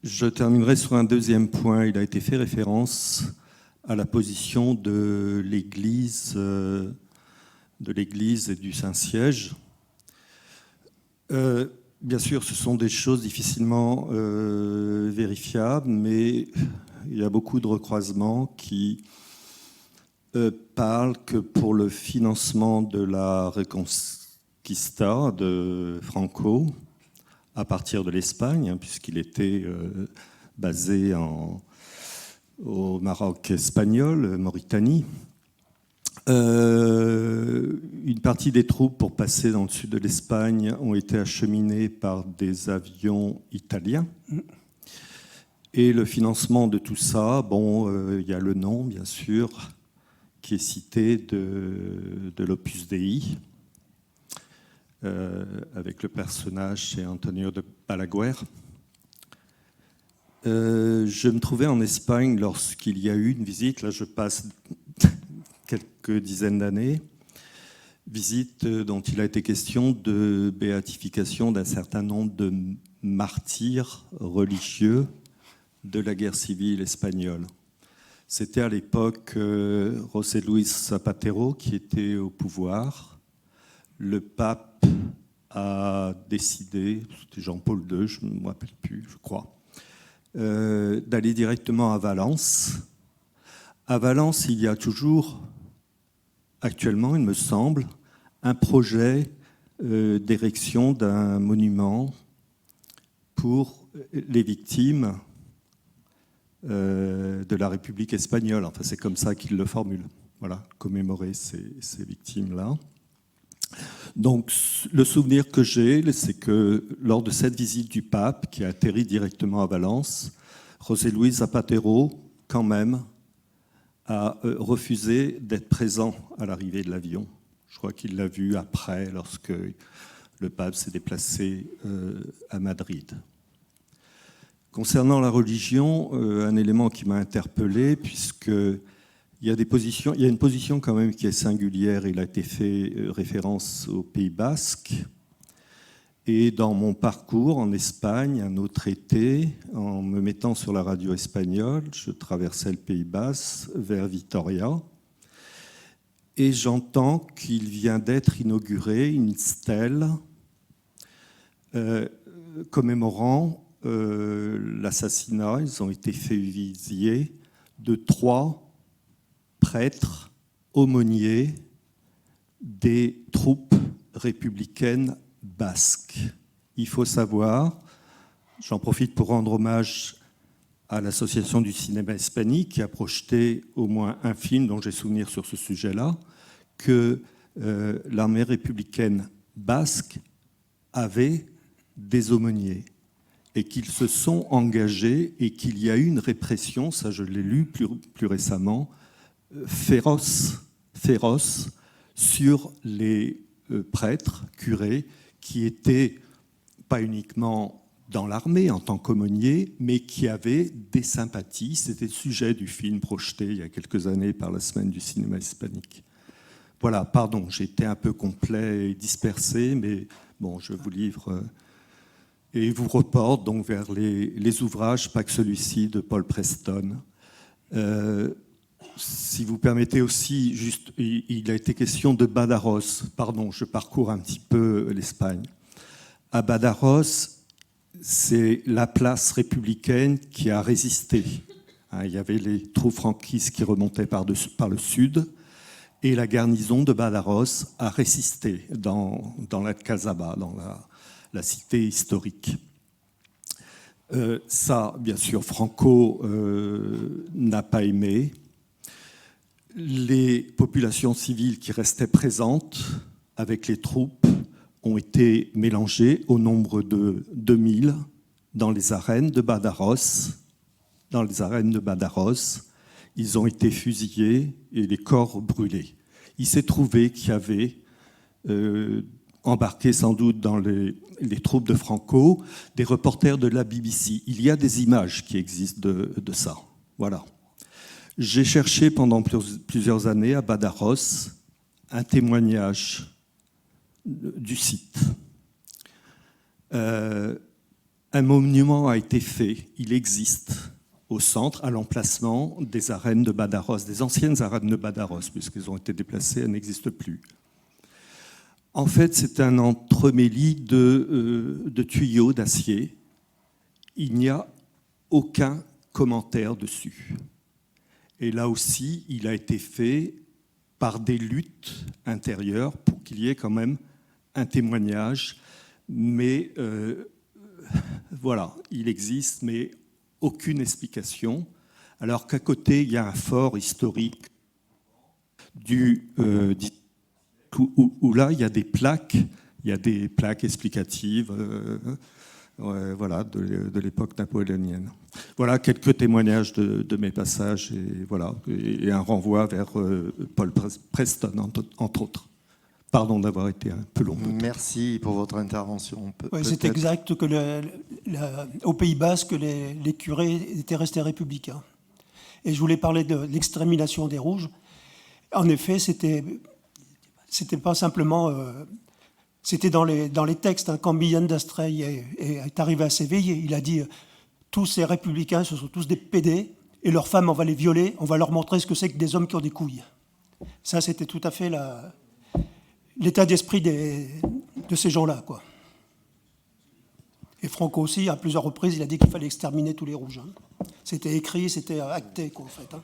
Je terminerai sur un deuxième point. Il a été fait référence à la position de l'Église et du Saint-Siège. Bien sûr, ce sont des choses difficilement vérifiables, mais il y a beaucoup de recroisements qui parlent que pour le financement de la Reconquista de Franco, à partir de l'Espagne, puisqu'il était basé au Maroc espagnol, Mauritanie, une partie des troupes pour passer dans le sud de l'Espagne ont été acheminées par des avions italiens. Et le financement de tout ça, il y a le nom, bien sûr, qui est cité de l'Opus Dei, avec le personnage, c'est Antonio de Balaguer. Je me trouvais en Espagne lorsqu'il y a eu une visite, là je passe quelques dizaines d'années, visite dont il a été question de béatification d'un certain nombre de martyrs religieux de la guerre civile espagnole. C'était à l'époque José Luis Zapatero qui était au pouvoir, le pape a décidé, c'était Jean-Paul II, je ne me rappelle plus, je crois, d'aller directement à Valence. À Valence, il y a toujours, actuellement, il me semble, un projet d'érection d'un monument pour les victimes de la République espagnole. Enfin, c'est comme ça qu'il le formule. Voilà, commémorer ces victimes-là. Donc, le souvenir que j'ai, c'est que lors de cette visite du pape, qui a atterri directement à Valence, José Luis Zapatero, quand même, a refusé d'être présent à l'arrivée de l'avion. Je crois qu'il l'a vu après, lorsque le pape s'est déplacé à Madrid. Concernant la religion, un élément qui m'a interpellé, puisqu'il y a une position quand même qui est singulière. Il a été fait référence au Pays Basque. Et dans mon parcours en Espagne, un autre été, en me mettant sur la radio espagnole, je traversais le Pays Basque vers Vitoria. Et j'entends qu'il vient d'être inaugurée une stèle commémorant l'assassinat. Ils ont été fusillés de 3 prêtres aumôniers des troupes républicaines basques. Il faut savoir, j'en profite pour rendre hommage à l'Association du cinéma hispanique qui a projeté au moins un film dont j'ai souvenir sur ce sujet-là, que l'armée républicaine basque avait des aumôniers et qu'ils se sont engagés et qu'il y a eu une répression, ça je l'ai lu plus récemment, féroce sur les prêtres, curés, qui étaient pas uniquement dans l'armée en tant qu'aumôniers, mais qui avaient des sympathies. C'était le sujet du film projeté il y a quelques années par la Semaine du cinéma hispanique. Voilà, pardon, j'ai été un peu complet et dispersé, mais bon, je vous livre et vous reporte donc vers les ouvrages, pas que celui-ci, de Paul Preston. Si vous permettez aussi, juste, il a été question de Badajoz. Pardon, je parcours un petit peu l'Espagne. À Badajoz, c'est la place républicaine qui a résisté. Il y avait les troupes franquistes qui remontaient par le sud, et la garnison de Badajoz a résisté dans l'Alcazaba, dans la cité historique. Ça, bien sûr, Franco n'a pas aimé. Les populations civiles qui restaient présentes avec les troupes ont été mélangées au nombre de 2000 dans les arènes de Badajoz. Ils ont été fusillés et les corps brûlés. Il s'est trouvé qu'il y avait, embarqué sans doute dans les troupes de Franco, des reporters de la BBC. Il y a des images qui existent de ça. Voilà. J'ai cherché pendant plusieurs années à Badajoz un témoignage du site. Un monument a été fait, il existe au centre, à l'emplacement des arènes de Badajoz, des anciennes arènes de Badajoz, puisqu'elles ont été déplacées, elles n'existent plus. En fait, c'est un entremêlis de tuyaux d'acier. Il n'y a aucun commentaire dessus. Et là aussi, il a été fait par des luttes intérieures pour qu'il y ait quand même un témoignage. Mais voilà, il existe, mais aucune explication. Alors qu'à côté, il y a un fort historique où là, il y a des plaques explicatives voilà, de l'époque napoléonienne. Voilà quelques témoignages de mes passages et un renvoi vers Paul Preston, entre autres. Pardon d'avoir été un peu long. Merci pour votre intervention. Oui, c'est exact que au Pays Basque, les curés étaient restés républicains. Et je voulais parler de l'extermination des Rouges. En effet, c'était pas simplement... c'était dans les textes. Quand Millán d'Astrey est arrivé à s'éveiller, il a dit tous ces républicains, ce sont tous des pédés, et leurs femmes, on va les violer, on va leur montrer ce que c'est que des hommes qui ont des couilles. Ça, c'était tout à fait l'état d'esprit de ces gens-là, quoi. Et Franco aussi, à plusieurs reprises, il a dit qu'il fallait exterminer tous les rouges. Hein. C'était écrit, c'était acté, quoi, en fait. Hein.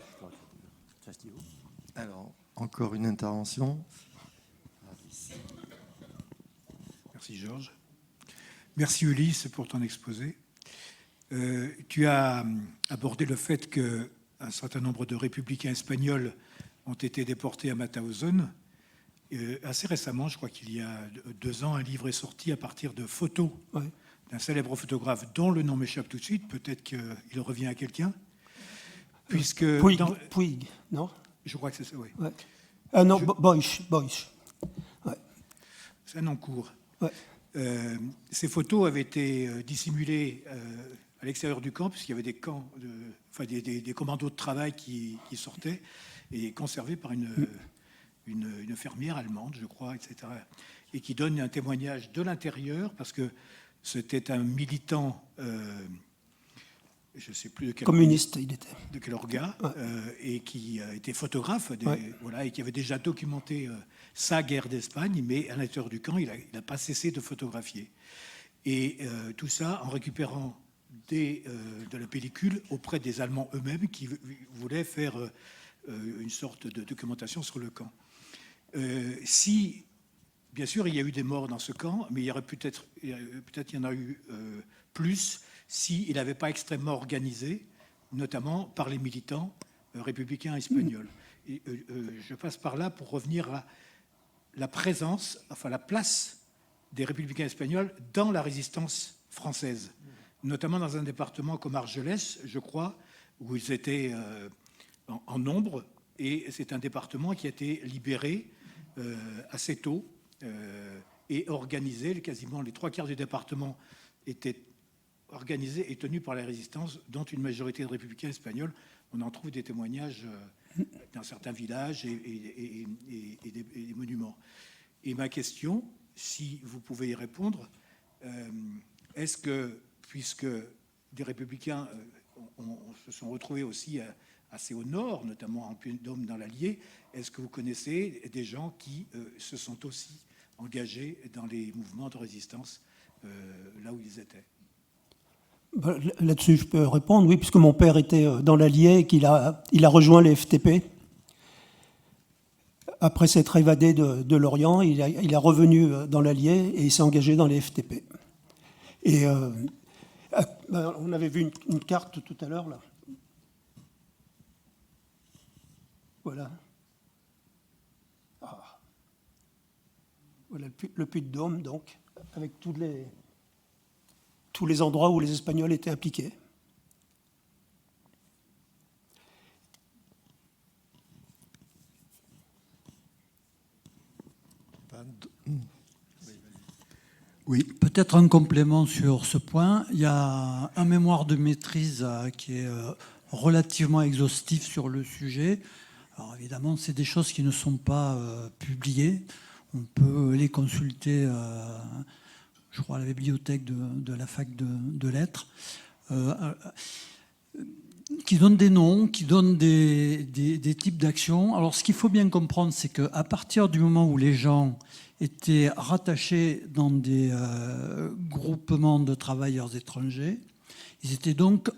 Alors, encore une intervention. Merci Georges. Merci Ulysse pour ton exposé. Tu as abordé le fait qu'un certain nombre de républicains espagnols ont été déportés à Mauthausen. Assez récemment, je crois qu'il y a 2 ans, un livre est sorti à partir de photos d'un célèbre photographe dont le nom m'échappe tout de suite. Peut-être qu'il revient à quelqu'un. Puisque Puig, non? Je crois que c'est ça, oui. Ouais. Ah non, Boysch. Ouais. C'est un nom court. Ouais. Ces photos avaient été dissimulées à l'extérieur du camp, puisqu'il y avait des camps, des commandos de travail qui sortaient, et conservés par une fermière allemande, je crois, etc. Et qui donne un témoignage de l'intérieur, parce que c'était un militant, je ne sais plus de quel communiste, il était. De quel orga, et qui était photographe, voilà, et qui avait déjà documenté sa guerre d'Espagne, mais à l'intérieur du camp, il n'a pas cessé de photographier. Et tout ça en récupérant de la pellicule auprès des Allemands eux-mêmes qui voulaient faire une sorte de documentation sur le camp. Si, bien sûr, il y a eu des morts dans ce camp, mais il y aurait peut-être il y en a eu plus s'il n'avait pas extrêmement organisé, notamment par les militants républicains espagnols. Et, je passe par là pour revenir à la présence, enfin la place des républicains espagnols dans la résistance française, notamment dans un département comme Argelès, je crois, où ils étaient en nombre, et c'est un département qui a été libéré assez tôt et organisé. Quasiment les 3/4 du département étaient organisés et tenus par la résistance, dont une majorité de républicains espagnols. On en trouve des témoignages dans certains villages et des monuments. Et ma question, si vous pouvez y répondre, est-ce que, puisque des républicains se sont retrouvés aussi assez au nord, notamment en Puy-de-Dôme dans l'Allier, est-ce que vous connaissez des gens qui se sont aussi engagés dans les mouvements de résistance là où ils étaient? Là-dessus, je peux répondre, oui, puisque mon père était dans l'Allier et qu'il a rejoint les FTP. Après s'être évadé de l'Orient, il est revenu dans l'Allier et il s'est engagé dans les FTP. Et on avait vu une carte tout à l'heure, là. Voilà. Voilà le Puy-de-Dôme, donc, avec tous les endroits où les Espagnols étaient impliqués. Oui. Peut-être un complément sur ce point. Il y a un mémoire de maîtrise qui est relativement exhaustif sur le sujet. Alors évidemment, c'est des choses qui ne sont pas publiées. On peut les consulter, je crois, à la bibliothèque de la fac de lettres, qui donnent des noms, qui donnent des types d'actions. Alors ce qu'il faut bien comprendre, c'est qu'à partir du moment où les gens étaient rattachés dans des groupements de travailleurs étrangers, ils étaient donc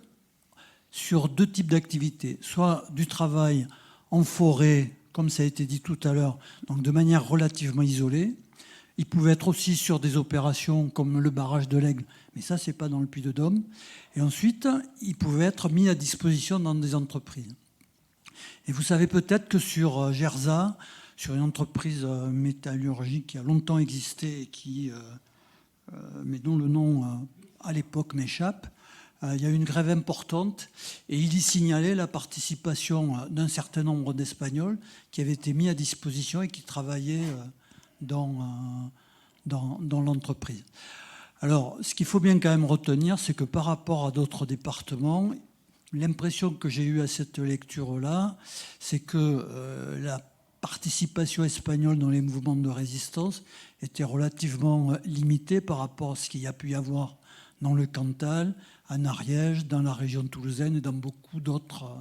sur 2 types d'activités, soit du travail en forêt, comme ça a été dit tout à l'heure, donc de manière relativement isolée. Ils pouvaient être aussi sur des opérations comme le barrage de l'Aigle, mais ça, c'est pas dans le Puy-de-Dôme. Et ensuite, ils pouvaient être mis à disposition dans des entreprises. Et vous savez peut-être que sur Gerza, sur une entreprise métallurgique qui a longtemps existé et mais dont le nom à l'époque m'échappe, il y a eu une grève importante et il y signalait la participation d'un certain nombre d'Espagnols qui avaient été mis à disposition et qui travaillaient dans l'entreprise. Alors, ce qu'il faut bien quand même retenir, c'est que par rapport à d'autres départements, l'impression que j'ai eue à cette lecture-là, c'est que la participation espagnole dans les mouvements de résistance était relativement limitée par rapport à ce qu'il y a pu y avoir dans le Cantal, en Ariège, dans la région toulousaine et dans beaucoup d'autres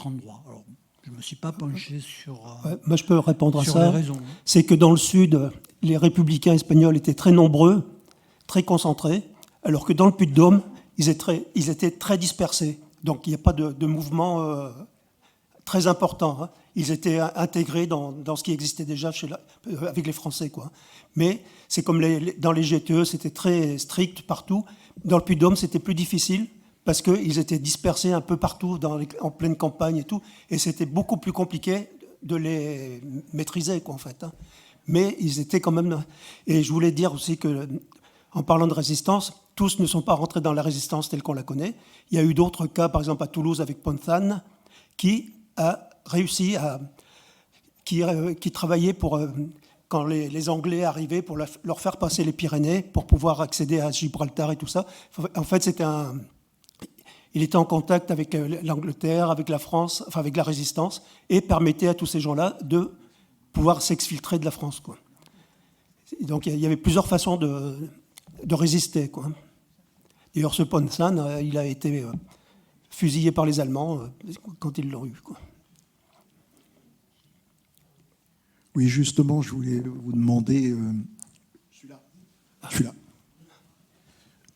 endroits. Alors, Je ne me suis pas penché sur, moi, je peux répondre à sur ça. les raisons. C'est que dans le sud, les républicains espagnols étaient très nombreux, très concentrés, alors que dans le Puy-de-Dôme, ils étaient très dispersés. Donc il n'y a pas de mouvement très important. Hein. Ils étaient intégrés dans ce qui existait déjà avec les Français, quoi. Mais c'est comme dans les GTE, c'était très strict partout. Dans le Puy-de-Dôme, c'était plus difficile parce qu'ils étaient dispersés un peu partout en pleine campagne et tout. Et c'était beaucoup plus compliqué de les maîtriser, quoi, en fait. Hein. Mais ils étaient quand même... Et je voulais dire aussi que, en parlant de résistance, tous ne sont pas rentrés dans la résistance telle qu'on la connaît. Il y a eu d'autres cas, par exemple à Toulouse avec Ponzan, qui a réussi qui travaillait pour... quand les Anglais arrivaient, pour leur faire passer les Pyrénées, pour pouvoir accéder à Gibraltar et tout ça. En fait, il était en contact avec l'Angleterre, avec la France, enfin avec la résistance, et permettait à tous ces gens-là de pouvoir s'exfiltrer de la France, quoi. Donc il y avait plusieurs façons de résister, quoi. D'ailleurs, ce Ponzan, il a été fusillé par les Allemands quand ils l'ont eu, quoi. Oui, justement, je voulais vous demander... Je suis là.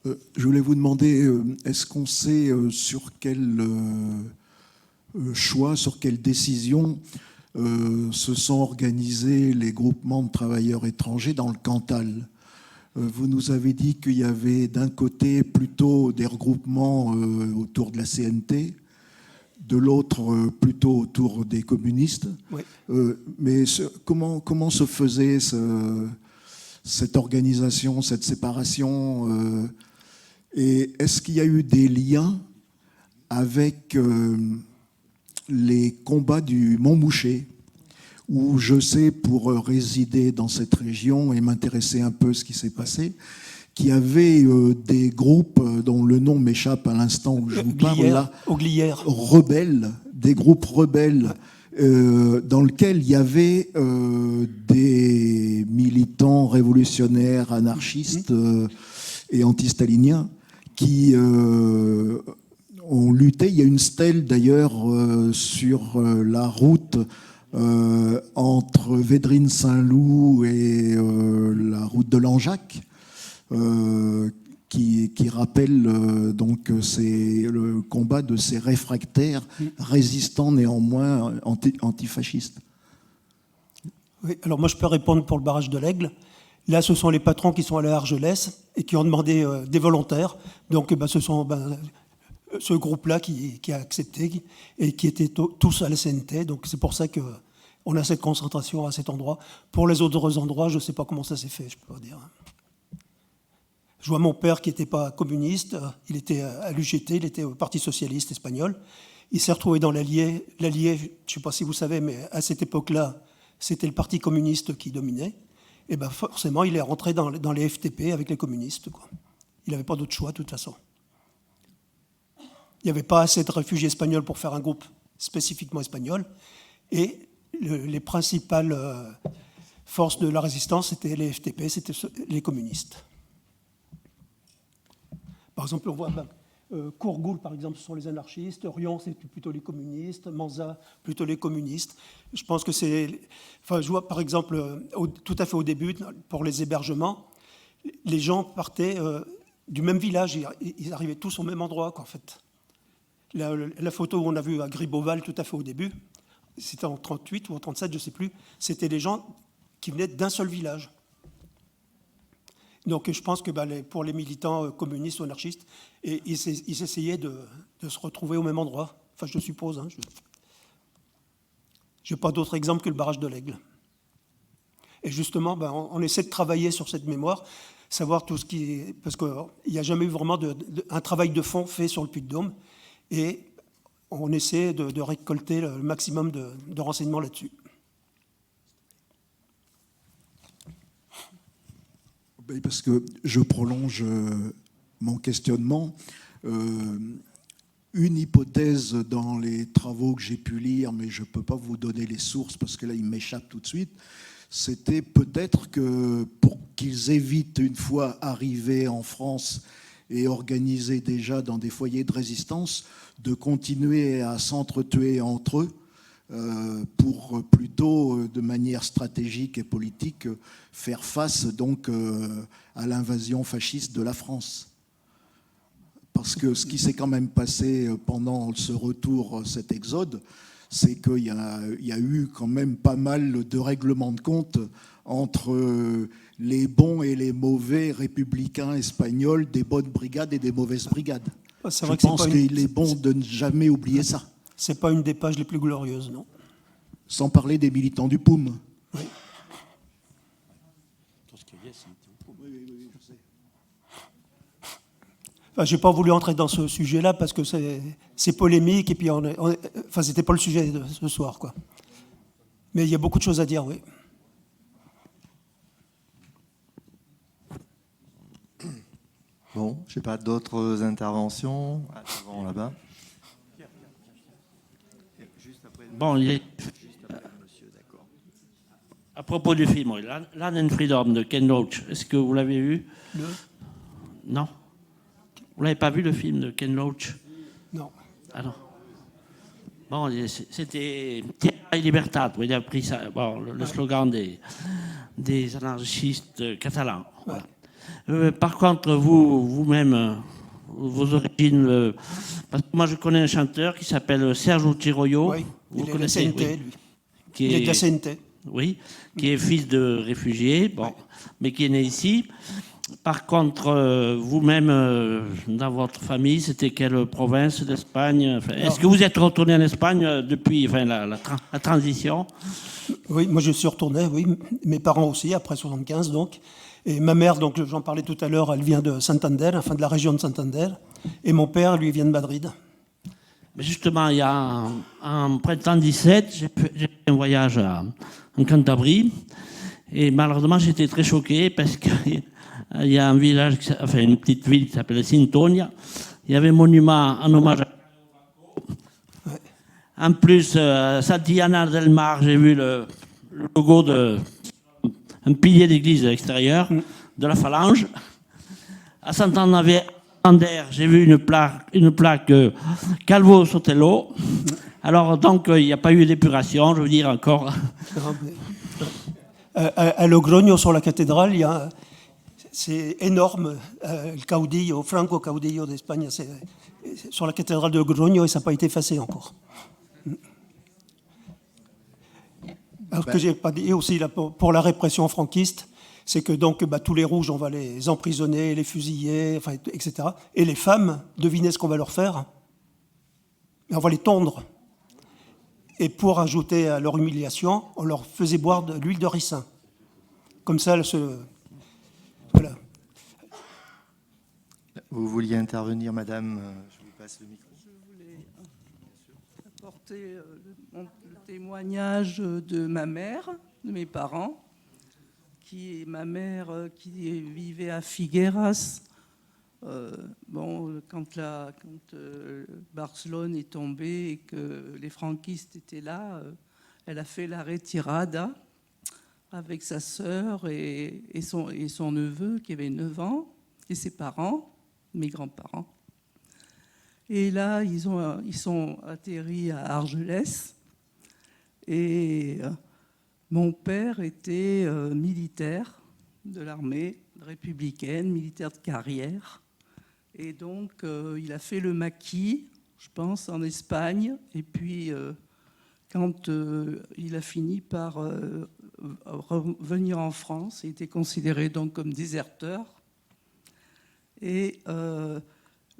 Je voulais vous demander, est-ce qu'on sait sur quel choix, sur quelle décision se sont organisés les groupements de travailleurs étrangers dans le Cantal? Vous nous avez dit qu'il y avait d'un côté plutôt des regroupements autour de la CNT, de l'autre plutôt autour des communistes. Oui. Mais comment se faisait cette organisation, cette séparation et est-ce qu'il y a eu des liens avec les combats du Montmouchet, où je sais, pour résider dans cette région et m'intéresser un peu à ce qui s'est passé, qu'il y avait des groupes dont le nom m'échappe à l'instant où je vous parle là, rebelles, des groupes rebelles dans lesquels il y avait des militants révolutionnaires, anarchistes et anti-staliniens qui ont lutté. Il y a une stèle d'ailleurs sur la route entre Védrines-Saint-Loup et la route de Langeac, qui rappelle donc c'est le combat de ces réfractaires résistants néanmoins antifascistes. Oui, alors moi je peux répondre pour le barrage de l'Aigle. Là, ce sont les patrons qui sont allés à Argelès et qui ont demandé des volontaires. Donc ce sont ce groupe-là qui a accepté et qui étaient tous à la CNT. Donc c'est pour ça qu'on a cette concentration à cet endroit. Pour les autres endroits, je ne sais pas comment ça s'est fait, je peux pas dire. Je vois mon père qui n'était pas communiste, il était à l'UGT, il était au Parti socialiste espagnol. Il s'est retrouvé dans l'Allier. L'Allier, je ne sais pas si vous savez, mais à cette époque-là, c'était le Parti communiste qui dominait. Et bien forcément, il est rentré dans les FTP avec les communistes, quoi. Il n'avait pas d'autre choix, de toute façon. Il n'y avait pas assez de réfugiés espagnols pour faire un groupe spécifiquement espagnol. Et les principales forces de la résistance, c'était les FTP, c'était les communistes. Par exemple, on voit Courgoul, par exemple, ce sont les anarchistes. Rion, c'est plutôt les communistes. Manza, plutôt les communistes. Je pense que c'est... Enfin, je vois, par exemple, tout à fait au début, pour les hébergements, les gens partaient du même village. Ils arrivaient tous au même endroit, quoi, en fait. La photo où on a vu à Gribeauval, tout à fait au début, c'était en 38 ou en 37, je ne sais plus, c'était des gens qui venaient d'un seul village. Donc je pense que pour les militants communistes ou anarchistes, ils essayaient de se retrouver au même endroit. Enfin, je suppose. Hein, je n'ai pas d'autre exemple que le barrage de l'Aigle. Et justement, on essaie de travailler sur cette mémoire, savoir tout ce qui est... Parce qu'il n'y a jamais eu vraiment un travail de fond fait sur le Puy-de-Dôme. Et on essaie de récolter le maximum de renseignements là-dessus. Parce que je prolonge mon questionnement. Une hypothèse dans les travaux que j'ai pu lire, mais je ne peux pas vous donner les sources parce que là, il m'échappe tout de suite, c'était peut-être que pour qu'ils évitent, une fois arrivés en France et organisés déjà dans des foyers de résistance, de continuer à s'entretuer entre eux pour plutôt, de manière stratégique et politique, faire face donc à l'invasion fasciste de la France. Parce que ce qui s'est quand même passé pendant ce retour, cet exode, c'est qu'il y a eu quand même pas mal de règlements de compte entre les bons et les mauvais républicains espagnols, des bonnes brigades et des mauvaises brigades. C'est Je vrai que pense qu'il est bon de ne jamais oublier ça. C'est pas une des pages les plus glorieuses, non. Sans parler des militants du POUM. Oui. Enfin, j'ai pas voulu entrer dans ce sujet-là parce que c'est polémique et puis enfin, c'était pas le sujet de ce soir, quoi. Mais il y a beaucoup de choses à dire, oui. Bon, je sais pas, d'autres interventions avant là-bas. Bon, à propos du film, oui, Land and Freedom de Ken Loach, est-ce que vous l'avez vu? Non. Vous l'avez pas vu, le film de Ken Loach? Non. Ah non. Bon, c'était Tierra y Libertad. Il a pris ça, bon, le slogan des anarchistes catalans. Voilà. Par contre, vous-même, vos origines, parce que moi je connais un chanteur qui s'appelle Serge Utiroyo. Oui, vous il connaissez, est de CNT, lui. Il est de la CNT. Oui, qui est fils de réfugiés, bon, mais qui est né ici. Par contre, vous-même, dans votre famille, c'était quelle province d'Espagne? Enfin, est-ce que vous êtes retourné en Espagne depuis la transition? Oui, moi je suis retourné, oui. Mes parents aussi, après 75 donc. Et ma mère, donc j'en parlais tout à l'heure, elle vient de Santander, enfin de la région de Santander. Et mon père, lui, vient de Madrid. Mais justement, il y a en printemps 17, j'ai fait un voyage en Cantabrie. Et malheureusement, j'étais très choqué parce qu'il y a un village, enfin une petite ville qui s'appelle Sintonia. Il y avait un monument en hommage à... En plus, Santillana del Mar, j'ai vu le logo un pilier d'église extérieure de la Phalange. À Santander, j'ai vu une plaque Calvo Sotelo. Alors, donc, il n'y a pas eu d'épuration, je veux dire, encore. À Logroño, sur la cathédrale, c'est énorme, le caudillo, Franco Caudillo d'Espagne, c'est sur la cathédrale de Logroño et ça n'a pas été effacé encore. Alors que j'ai pas dit aussi là, pour la répression franquiste, c'est que donc tous les rouges, on va les emprisonner, les fusiller, enfin, etc. Et les femmes, devinez ce qu'on va leur faire? On va les tondre. Et pour ajouter à leur humiliation, on leur faisait boire de l'huile de ricin. Comme ça, elles se... Voilà. Vous vouliez intervenir, madame? Je vous passe le micro. Je voulais apporter le témoignage de ma mère, de mes parents, qui est ma mère qui vivait à Figueras. Quand Barcelone est tombée et que les franquistes étaient là, elle a fait la retirada avec sa sœur et son neveu qui avait 9 ans, et ses parents, mes grands-parents. Et là, ils sont atterris à Argelès. Et mon père était militaire de l'armée républicaine, militaire de carrière. Et donc, il a fait le maquis, je pense, en Espagne. Et puis, quand il a fini par revenir en France, il était considéré donc comme déserteur. Et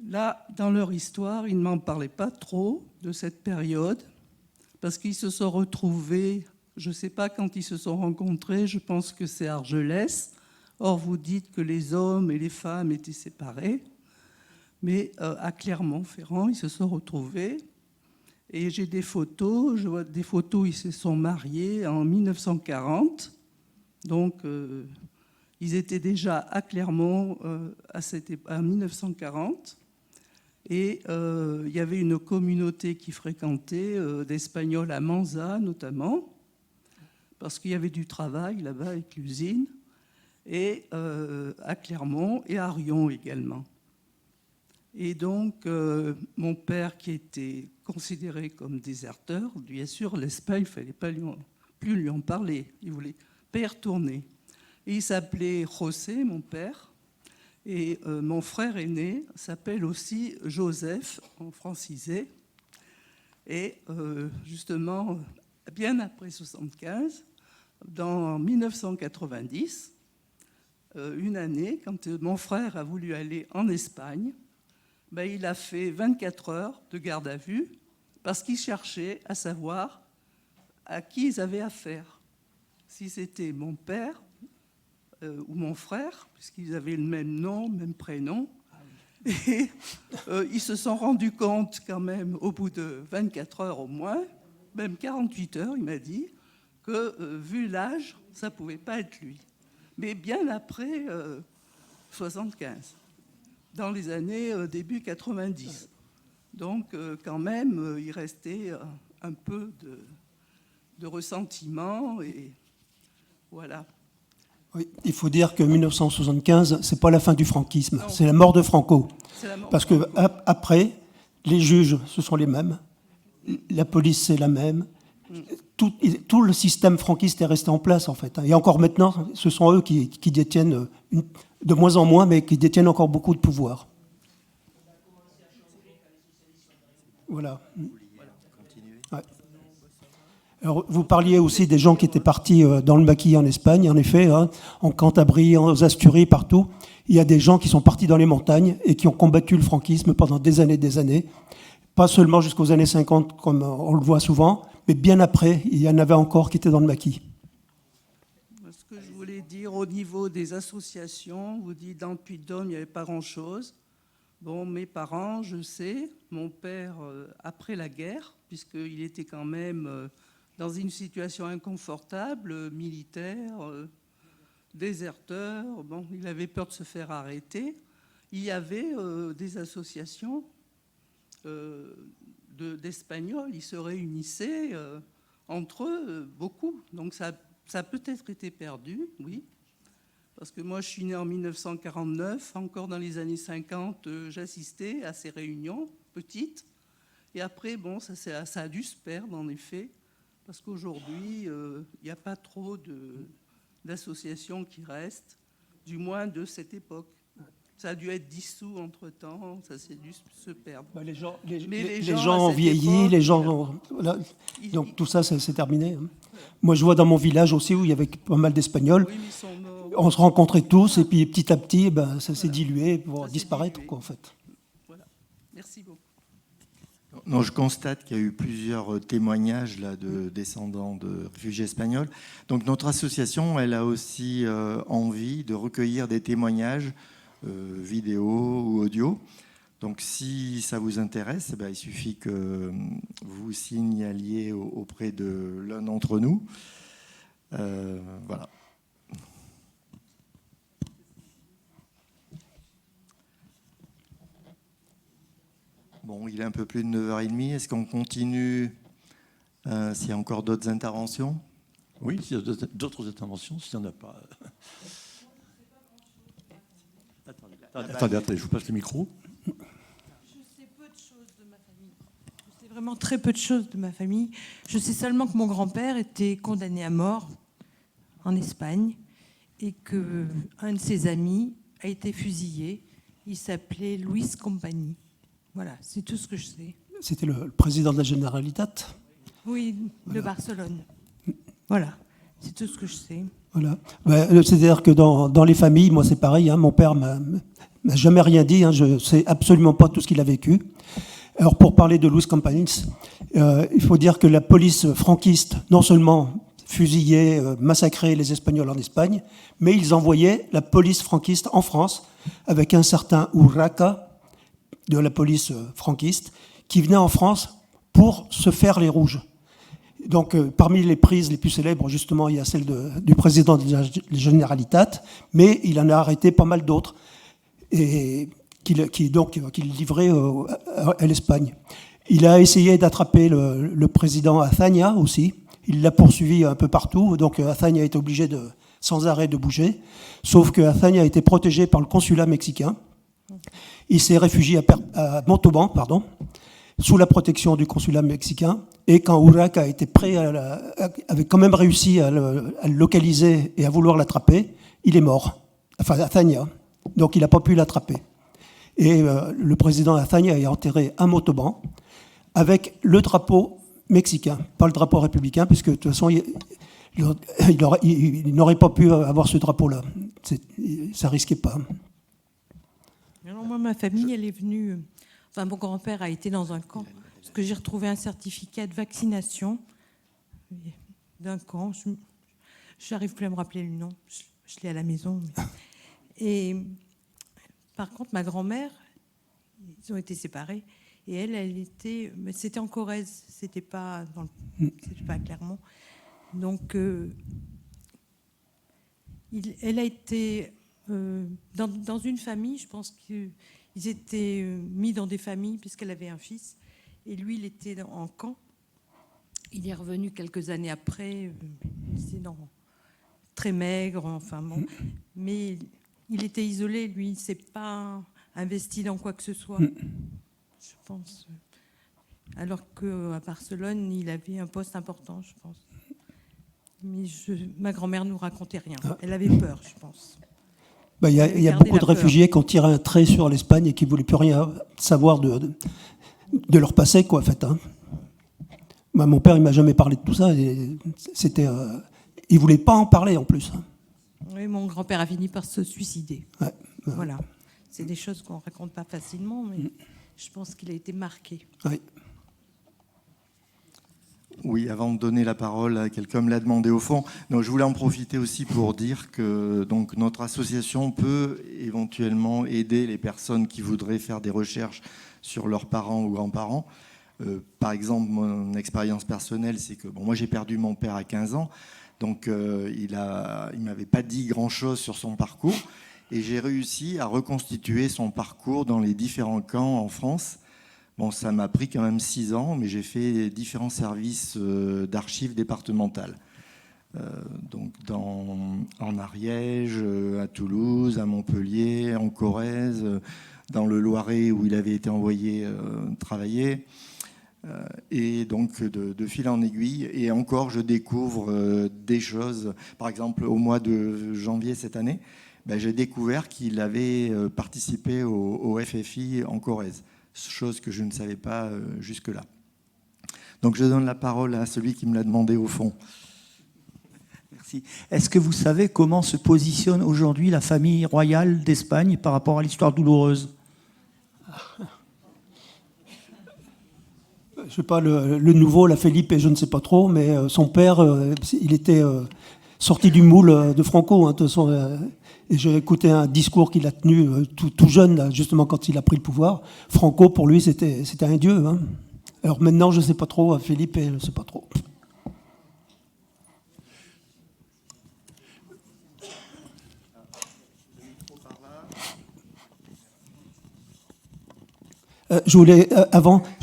là, dans leur histoire, ils ne m'en parlaient pas trop de cette période, parce qu'ils se sont retrouvés, je ne sais pas quand ils se sont rencontrés, je pense que c'est Argelès. Or, vous dites que les hommes et les femmes étaient séparés, mais à Clermont-Ferrand, ils se sont retrouvés. Et j'ai des photos, je vois des photos, ils se sont mariés en 1940. Donc, ils étaient déjà à Clermont en 1940. Et il y avait une communauté qui fréquentait d'Espagnols à Manza, notamment, parce qu'il y avait du travail là-bas avec l'usine, et à Clermont et à Rion également. Et donc, mon père, qui était considéré comme déserteur, bien sûr, l'Espagne, il ne fallait pas plus lui en parler. Il ne voulait pas y retourner. Et il s'appelait José, mon père. Et mon frère aîné s'appelle aussi Joseph, en francisé. Et justement, bien après 1975, dans 1990, une année, quand mon frère a voulu aller en Espagne, ben, il a fait 24 heures de garde à vue parce qu'il cherchait à savoir à qui ils avaient affaire. Si c'était mon père ou mon frère, puisqu'ils avaient le même nom, même prénom. Et ils se sont rendus compte quand même, au bout de 24 heures au moins, même 48 heures, il m'a dit, que vu l'âge, ça ne pouvait pas être lui. Mais bien après 75, dans les années début 90. Donc quand même, il restait un peu de ressentiment et voilà. Oui, il faut dire que 1975, c'est pas la fin du franquisme, c'est la mort de Franco. Parce que après, les juges, ce sont les mêmes, la police, c'est la même. Tout le système franquiste est resté en place, en fait. Et encore maintenant, ce sont eux qui détiennent, de moins en moins, mais qui détiennent encore beaucoup de pouvoir. Voilà. Ouais. Alors, vous parliez aussi des gens qui étaient partis dans le maquis en Espagne, en effet, hein, en Cantabrie, en Asturies, partout. Il y a des gens qui sont partis dans les montagnes et qui ont combattu le franquisme pendant des années. Pas seulement jusqu'aux années 50, comme on le voit souvent, mais bien après, il y en avait encore qui étaient dans le maquis. Ce que je voulais dire au niveau des associations, vous dites dans le Puy-de-Dôme, il n'y avait pas grand-chose. Bon, mes parents, je sais, mon père, après la guerre, puisqu'il était quand même dans une situation inconfortable, militaire, déserteur, bon, il avait peur de se faire arrêter. Il y avait des associations d'Espagnols, ils se réunissaient entre eux, beaucoup. Donc ça a peut-être été perdu, oui. Parce que moi, je suis né en 1949, encore dans les années 50, j'assistais à ces réunions petites. Et après, bon, ça a dû se perdre, en effet, parce qu'aujourd'hui, il n'y a pas trop d'associations qui restent, du moins de cette époque. Ça a dû être dissous entre-temps, ça s'est dû se perdre. Bah, les gens ont vieilli, les gens ont... Voilà. Donc tout ça, c'est terminé. Hein. Moi, je vois dans mon village aussi où il y avait pas mal d'Espagnols. Oui, on se rencontrait tous et puis petit à petit, ben, ça s'est dilué pour disparaître, quoi, en fait. Voilà. Merci beaucoup. Non, je constate qu'il y a eu plusieurs témoignages là, de descendants de réfugiés espagnols. Donc notre association, elle a aussi envie de recueillir des témoignages vidéo ou audio. Donc si ça vous intéresse, il suffit que vous signaliez auprès de l'un d'entre nous. Voilà. Bon, il est un peu plus de 9h30. Est-ce qu'on continue s'il y a encore d'autres interventions? Oui, s'il y a d'autres interventions, s'il n'y en a pas. Attendez, je vous passe le micro. Je sais peu de choses de ma famille. Je sais vraiment très peu de choses de ma famille. Je sais seulement que mon grand-père était condamné à mort en Espagne et qu'un de ses amis a été fusillé. Il s'appelait Luis Compagni. Voilà, c'est tout ce que je sais. C'était le président de la Generalitat. Oui, de Barcelone. Voilà, c'est tout ce que je sais. Voilà. C'est-à-dire que dans les familles, moi c'est pareil, hein, mon père m'a jamais rien dit, hein, je ne sais absolument pas tout ce qu'il a vécu. Alors pour parler de Luis Companys, il faut dire que la police franquiste, non seulement fusillait, massacrait les Espagnols en Espagne, mais ils envoyaient la police franquiste en France avec un certain Urraca de la police franquiste qui venait en France pour se faire les rouges. Donc, parmi les prises les plus célèbres, justement, il y a celle du président de la Generalitat, mais il en a arrêté pas mal d'autres, et qu'il livrait à l'Espagne. Il a essayé d'attraper le président Azaña aussi. Il l'a poursuivi un peu partout, donc Azaña a été obligé sans arrêt de bouger, sauf que Azaña a été protégé par le consulat mexicain, Il s'est réfugié à Montauban, pardon, sous la protection du consulat mexicain. Et quand Urraca a été prêt, avait quand même réussi à le localiser et à vouloir l'attraper, il est mort. Enfin, Azaña. Donc, il n'a pas pu l'attraper. Et le président Azaña est enterré à Montauban avec le drapeau mexicain, pas le drapeau républicain, puisque de toute façon, il n'aurait pas pu avoir ce drapeau-là. Ça risquait pas. Alors moi, ma famille, elle est venue... Enfin, mon grand-père a été dans un camp, parce que j'ai retrouvé un certificat de vaccination d'un camp. Je n'arrive plus à me rappeler le nom. Je l'ai à la maison. Et par contre, ma grand-mère, ils ont été séparés. Et elle était... Mais c'était en Corrèze, c'était pas à Clermont. Donc, elle a été dans une famille, je pense qu'ils étaient mis dans des familles puisqu'elle avait un fils. Et lui, il était en camp. Il est revenu quelques années après, très maigre, enfin bon. Mais il était isolé, lui, il ne s'est pas investi dans quoi que ce soit, je pense. Alors qu'à Barcelone, il avait un poste important, je pense. Mais ma grand-mère ne nous racontait rien. Elle avait peur, je pense. Il y a beaucoup de réfugiés qui ont tiré un trait sur l'Espagne et qui ne voulaient plus rien savoir de leur passé, quoi, en fait. Hein. Mon père, il ne m'a jamais parlé de tout ça. Il ne voulait pas en parler, en plus. Oui, mon grand-père a fini par se suicider. Ouais. Voilà. C'est des choses qu'on ne raconte pas facilement, mais je pense qu'il a été marqué. Oui. Oui, avant de donner la parole à quelqu'un me l'a demandé au fond. Donc, je voulais en profiter aussi pour dire que donc, notre association peut éventuellement aider les personnes qui voudraient faire des recherches sur leurs parents ou grands-parents. Par exemple, mon expérience personnelle, c'est que moi j'ai perdu mon père à 15 ans, donc il m'avait pas dit grand-chose sur son parcours, et j'ai réussi à reconstituer son parcours dans les différents camps en France. Bon, ça m'a pris quand même 6 ans, mais j'ai fait différents services d'archives départementales. Donc en Ariège, à Toulouse, à Montpellier, en Corrèze, dans le Loiret où il avait été envoyé travailler. Et donc de fil en aiguille. Et encore, je découvre des choses. Par exemple, au mois de janvier cette année, j'ai découvert qu'il avait participé au FFI en Corrèze. Chose que je ne savais pas jusque-là. Donc je donne la parole à celui qui me l'a demandé au fond. Merci. Est-ce que vous savez comment se positionne aujourd'hui la famille royale d'Espagne par rapport à l'histoire douloureuse ? Je ne sais pas, le nouveau, la Felipe, je ne sais pas trop, mais son père, il était sorti du moule de Franco, hein, de toute façon. Et j'ai écouté un discours qu'il a tenu tout jeune, là, justement quand il a pris le pouvoir. Franco, pour lui, c'était un dieu. Hein. Alors maintenant, je ne sais pas trop, Felipe, je ne sais pas trop. Je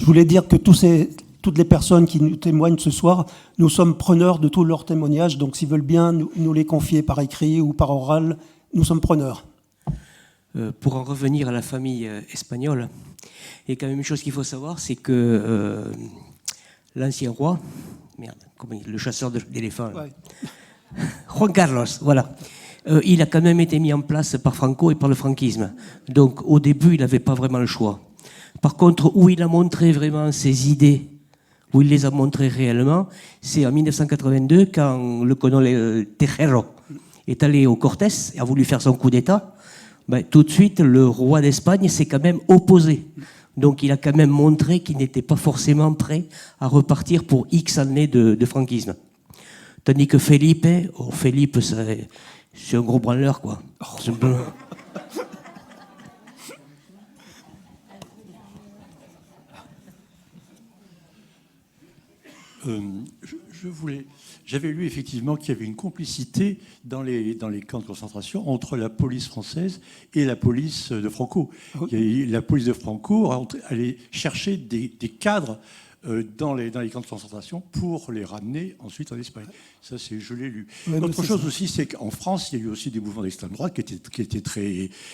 voulais dire que toutes les personnes qui nous témoignent ce soir, nous sommes preneurs de tous leurs témoignages. Donc s'ils veulent bien nous les confier par écrit ou par oral, nous sommes preneurs. Pour en revenir à la famille espagnole, il y a quand même une chose qu'il faut savoir, c'est que l'ancien roi, le chasseur d'éléphants, ouais. Juan Carlos, voilà, il a quand même été mis en place par Franco et par le franquisme. Donc au début, il n'avait pas vraiment le choix. Par contre, où il a montré vraiment ses idées, où il les a montrées réellement, c'est en 1982, quand le colonel Tejero est allé au Cortés et a voulu faire son coup d'État. Tout de suite, le roi d'Espagne s'est quand même opposé. Donc il a quand même montré qu'il n'était pas forcément prêt à repartir pour X années de franquisme. Tandis que Felipe, c'est un gros branleur, quoi. J'avais lu effectivement qu'il y avait une complicité dans les camps de concentration entre la police française et la police de Franco. La police de Franco allait chercher des cadres dans les camps de concentration pour les ramener ensuite en Espagne. Ça, je l'ai lu. Ouais, autre chose aussi, c'est qu'en France, il y a eu aussi des mouvements d'extrême droite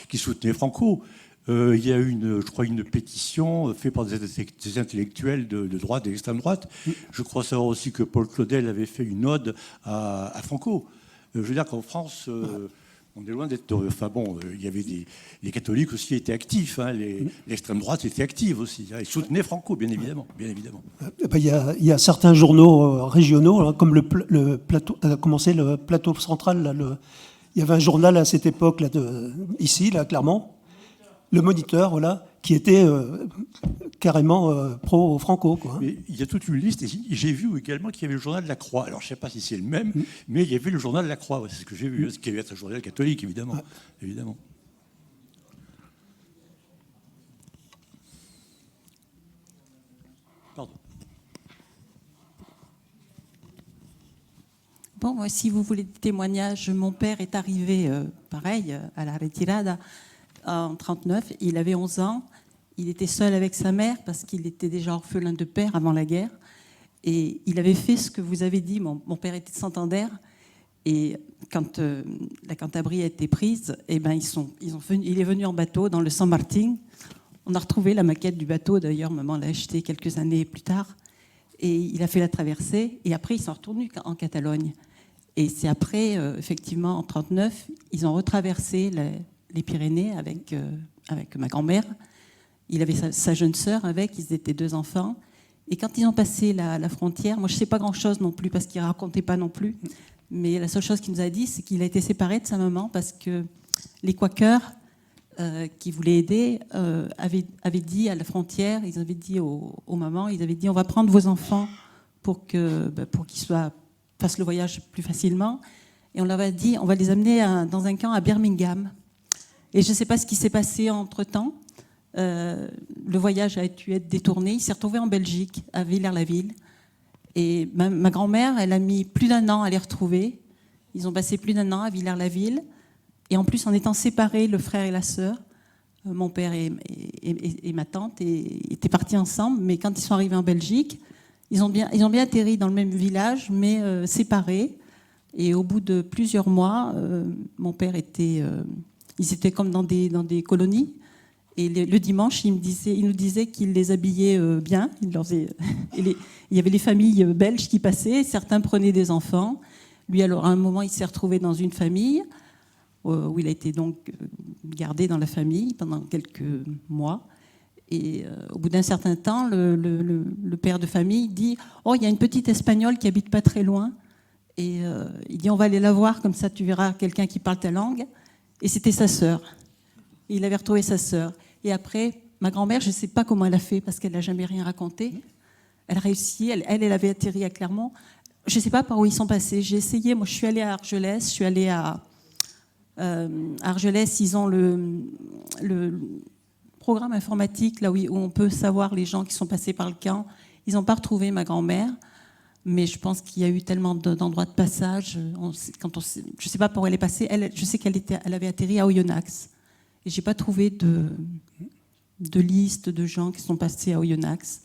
qui soutenaient Franco. Il y a eu, je crois, une pétition faite par des intellectuels de droite et d'extrême droite. Je crois savoir aussi que Paul Claudel avait fait une ode à Franco. Je veux dire qu'en France, on est loin d'être... Enfin bon, il y avait les catholiques aussi étaient actifs. Hein, l'extrême droite était active aussi. Hein, ils soutenaient Franco, bien évidemment. Bien évidemment. Il y a certains journaux régionaux, hein, comme le plateau, le plateau central. Là, il y avait un journal à cette époque, là, ici, là, Clermont. Le Moniteur, voilà, qui était carrément pro-Franco. Quoi, hein. Mais il y a toute une liste. Et j'ai vu également qu'il y avait le journal de la Croix. Alors, je ne sais pas si c'est le même, mais il y avait le journal de la Croix. Ouais, c'est ce que j'ai vu. Ce qui avait être un journal catholique, évidemment. Évidemment. Pardon. Bon, moi, si vous voulez des témoignages, mon père est arrivé, pareil, à la retirada en 1939. Il avait 11 ans. Il était seul avec sa mère parce qu'il était déjà orphelin de père avant la guerre. Et il avait fait ce que vous avez dit. Mon père était de Santander. Et quand la Cantabrie a été prise, eh ben, il est venu en bateau dans le San Martin. On a retrouvé la maquette du bateau. D'ailleurs, maman l'a acheté quelques années plus tard. Et il a fait la traversée. Et après, ils sont retournés en Catalogne. Et c'est après, effectivement, en 1939, ils ont retraversé les Pyrénées avec ma grand-mère. Il avait sa jeune sœur avec, ils étaient 2 enfants. Et quand ils ont passé la frontière, moi je ne sais pas grand-chose non plus, parce qu'il ne racontait pas non plus, mais la seule chose qu'il nous a dit, c'est qu'il a été séparé de sa maman, parce que les Quakers qui voulaient aider avaient dit à la frontière, ils avaient dit aux mamans, ils avaient dit on va prendre vos enfants pour qu'ils fassent le voyage plus facilement. Et on leur a dit on va les amener dans un camp à Birmingham. Et je ne sais pas ce qui s'est passé entre-temps. Le voyage a dû être détourné. Il s'est retrouvé en Belgique, à Villers-la-Ville. Et ma grand-mère, elle a mis plus d'1 an à les retrouver. Ils ont passé plus d'1 an à Villers-la-Ville. Et en plus, en étant séparés, le frère et la sœur, mon père et ma tante étaient partis ensemble. Mais quand ils sont arrivés en Belgique, ils ont bien atterri dans le même village, mais séparés. Et au bout de plusieurs mois, mon père était... ils étaient comme dans des colonies. Et le dimanche, il nous disait qu'il les habillait bien. Il y avait les familles belges qui passaient. Certains prenaient des enfants. Lui, alors, à un moment, il s'est retrouvé dans une famille où il a été donc gardé dans la famille pendant quelques mois. Et au bout d'un certain temps, le père de famille dit « Oh, il y a une petite Espagnole qui habite pas très loin. » Et il dit « On va aller la voir, comme ça tu verras quelqu'un qui parle ta langue. » Et c'était sa sœur. Il avait retrouvé sa sœur. Et après, ma grand-mère, je ne sais pas comment elle a fait, parce qu'elle n'a jamais rien raconté. Elle a réussi, elle avait atterri à Clermont. Je ne sais pas par où ils sont passés. J'ai essayé, moi je suis allée à Argelès. Je suis allée à Argelès, ils ont le programme informatique, là où on peut savoir les gens qui sont passés par le camp. Ils n'ont pas retrouvé ma grand-mère, mais je pense qu'il y a eu tellement d'endroits de passage. Je ne sais pas par où elle est passée. Je sais qu'elle avait atterri à Oyonnax. Et je n'ai pas trouvé de liste de gens qui sont passés à Oyonnax.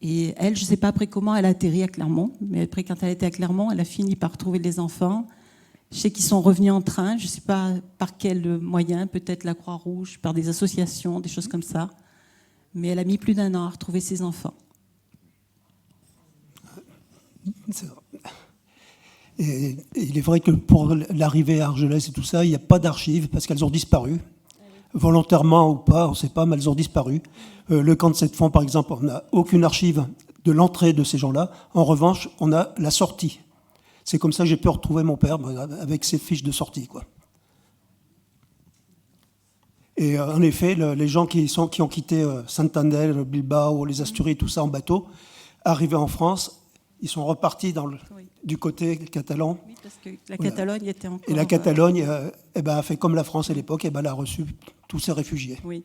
Et elle, je ne sais pas après comment elle a atterri à Clermont, mais après, quand elle était à Clermont, elle a fini par trouver les enfants. Je sais qu'ils sont revenus en train, je ne sais pas par quel moyen, peut-être la Croix-Rouge, par des associations, des choses comme ça. Mais elle a mis plus d'1 an à retrouver ses enfants. Et il est vrai que pour l'arrivée à Argelès et tout ça, il n'y a pas d'archives parce qu'elles ont disparu. Volontairement ou pas, on ne sait pas, mais elles ont disparu. Le camp de Sept-Fonds, par exemple, on n'a aucune archive de l'entrée de ces gens-là. En revanche, on a la sortie. C'est comme ça que j'ai pu retrouver mon père, avec ses fiches de sortie, quoi. Et en effet, les gens qui ont quitté Santander, Bilbao, les Asturies, tout ça en bateau, arrivés en France, ils sont repartis du côté catalan. Oui, parce que la Catalogne était encore... Et la Catalogne a fait comme la France à l'époque, elle a reçu tous ces réfugiés. Oui.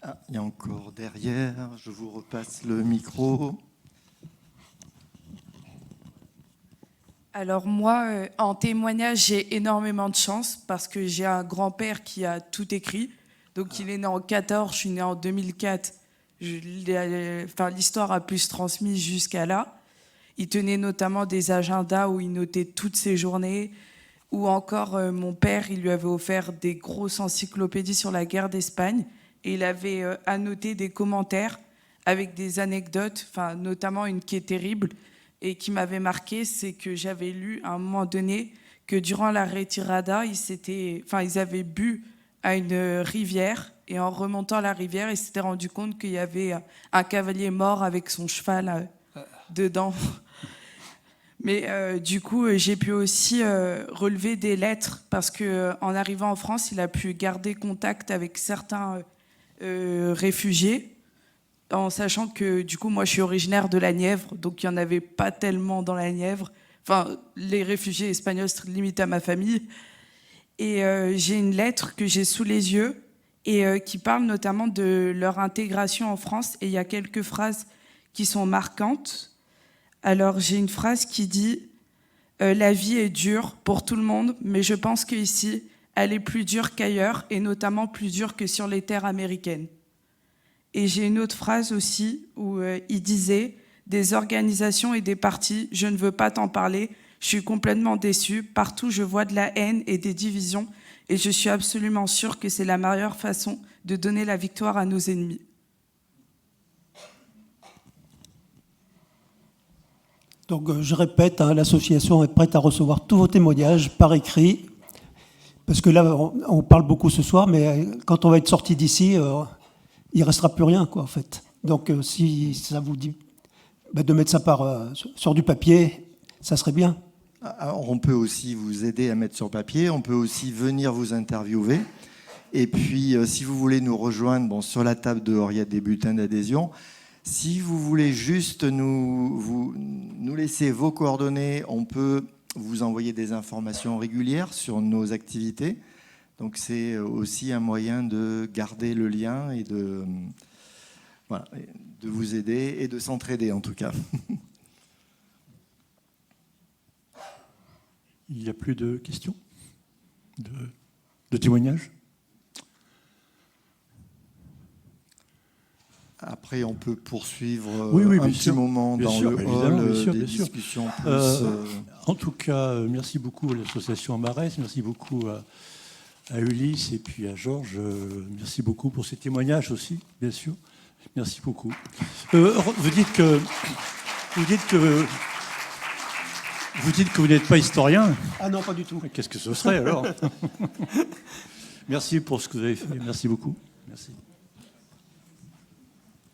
Ah, il y a encore derrière, je vous repasse le micro. Alors moi, en témoignage, j'ai énormément de chance parce que j'ai un grand-père qui a tout écrit. Donc il est né en 14, je suis née en 2004. L'histoire a pu se transmettre jusqu'à là. Il tenait notamment des agendas où il notait toutes ses journées, Ou encore, mon père, il lui avait offert des grosses encyclopédies sur la guerre d'Espagne et il avait annoté des commentaires avec des anecdotes, enfin, notamment une qui est terrible et qui m'avait marqué, c'est que j'avais lu à un moment donné que durant la retirada, ils avaient bu à une rivière et en remontant la rivière, ils s'étaient rendu compte qu'il y avait un cavalier mort avec son cheval dedans. Mais du coup, j'ai pu aussi relever des lettres parce qu'en arrivant en France, il a pu garder contact avec certains réfugiés, en sachant que du coup, moi, je suis originaire de la Nièvre, donc il n'y en avait pas tellement dans la Nièvre. Enfin, les réfugiés espagnols se limitent à ma famille. Et j'ai une lettre que j'ai sous les yeux et qui parle notamment de leur intégration en France. Et il y a quelques phrases qui sont marquantes. Alors, j'ai une phrase qui dit « La vie est dure pour tout le monde, mais je pense qu'ici, elle est plus dure qu'ailleurs, et notamment plus dure que sur les terres américaines. » Et j'ai une autre phrase aussi où il disait « Des organisations et des partis, je ne veux pas t'en parler, je suis complètement déçu. Partout, je vois de la haine et des divisions, et je suis absolument sûr que c'est la meilleure façon de donner la victoire à nos ennemis. » Donc, je répète, l'association est prête à recevoir tous vos témoignages par écrit, parce que là, on parle beaucoup ce soir, mais quand on va être sorti d'ici, il ne restera plus rien, quoi, en fait. Donc, si ça vous dit de mettre ça sur du papier, ça serait bien. Alors, on peut aussi vous aider à mettre sur papier, on peut aussi venir vous interviewer. Et puis, si vous voulez nous rejoindre, sur la table dehors, il y a des bulletins d'adhésion. Si vous voulez juste nous laisser vos coordonnées, on peut vous envoyer des informations régulières sur nos activités. Donc c'est aussi un moyen de garder le lien et de vous aider et de s'entraider en tout cas. Il n'y a plus de questions, de témoignages? Après, on peut poursuivre un petit moment dans le hall des discussions plus... En tout cas, merci beaucoup à l'association Amarès, merci beaucoup à Ulysse et puis à Georges. Merci beaucoup pour ces témoignages aussi, bien sûr. Merci beaucoup. Vous dites que vous n'êtes pas historien. Ah non, pas du tout. Qu'est-ce que ce serait alors? Merci pour ce que vous avez fait. Merci beaucoup. Merci.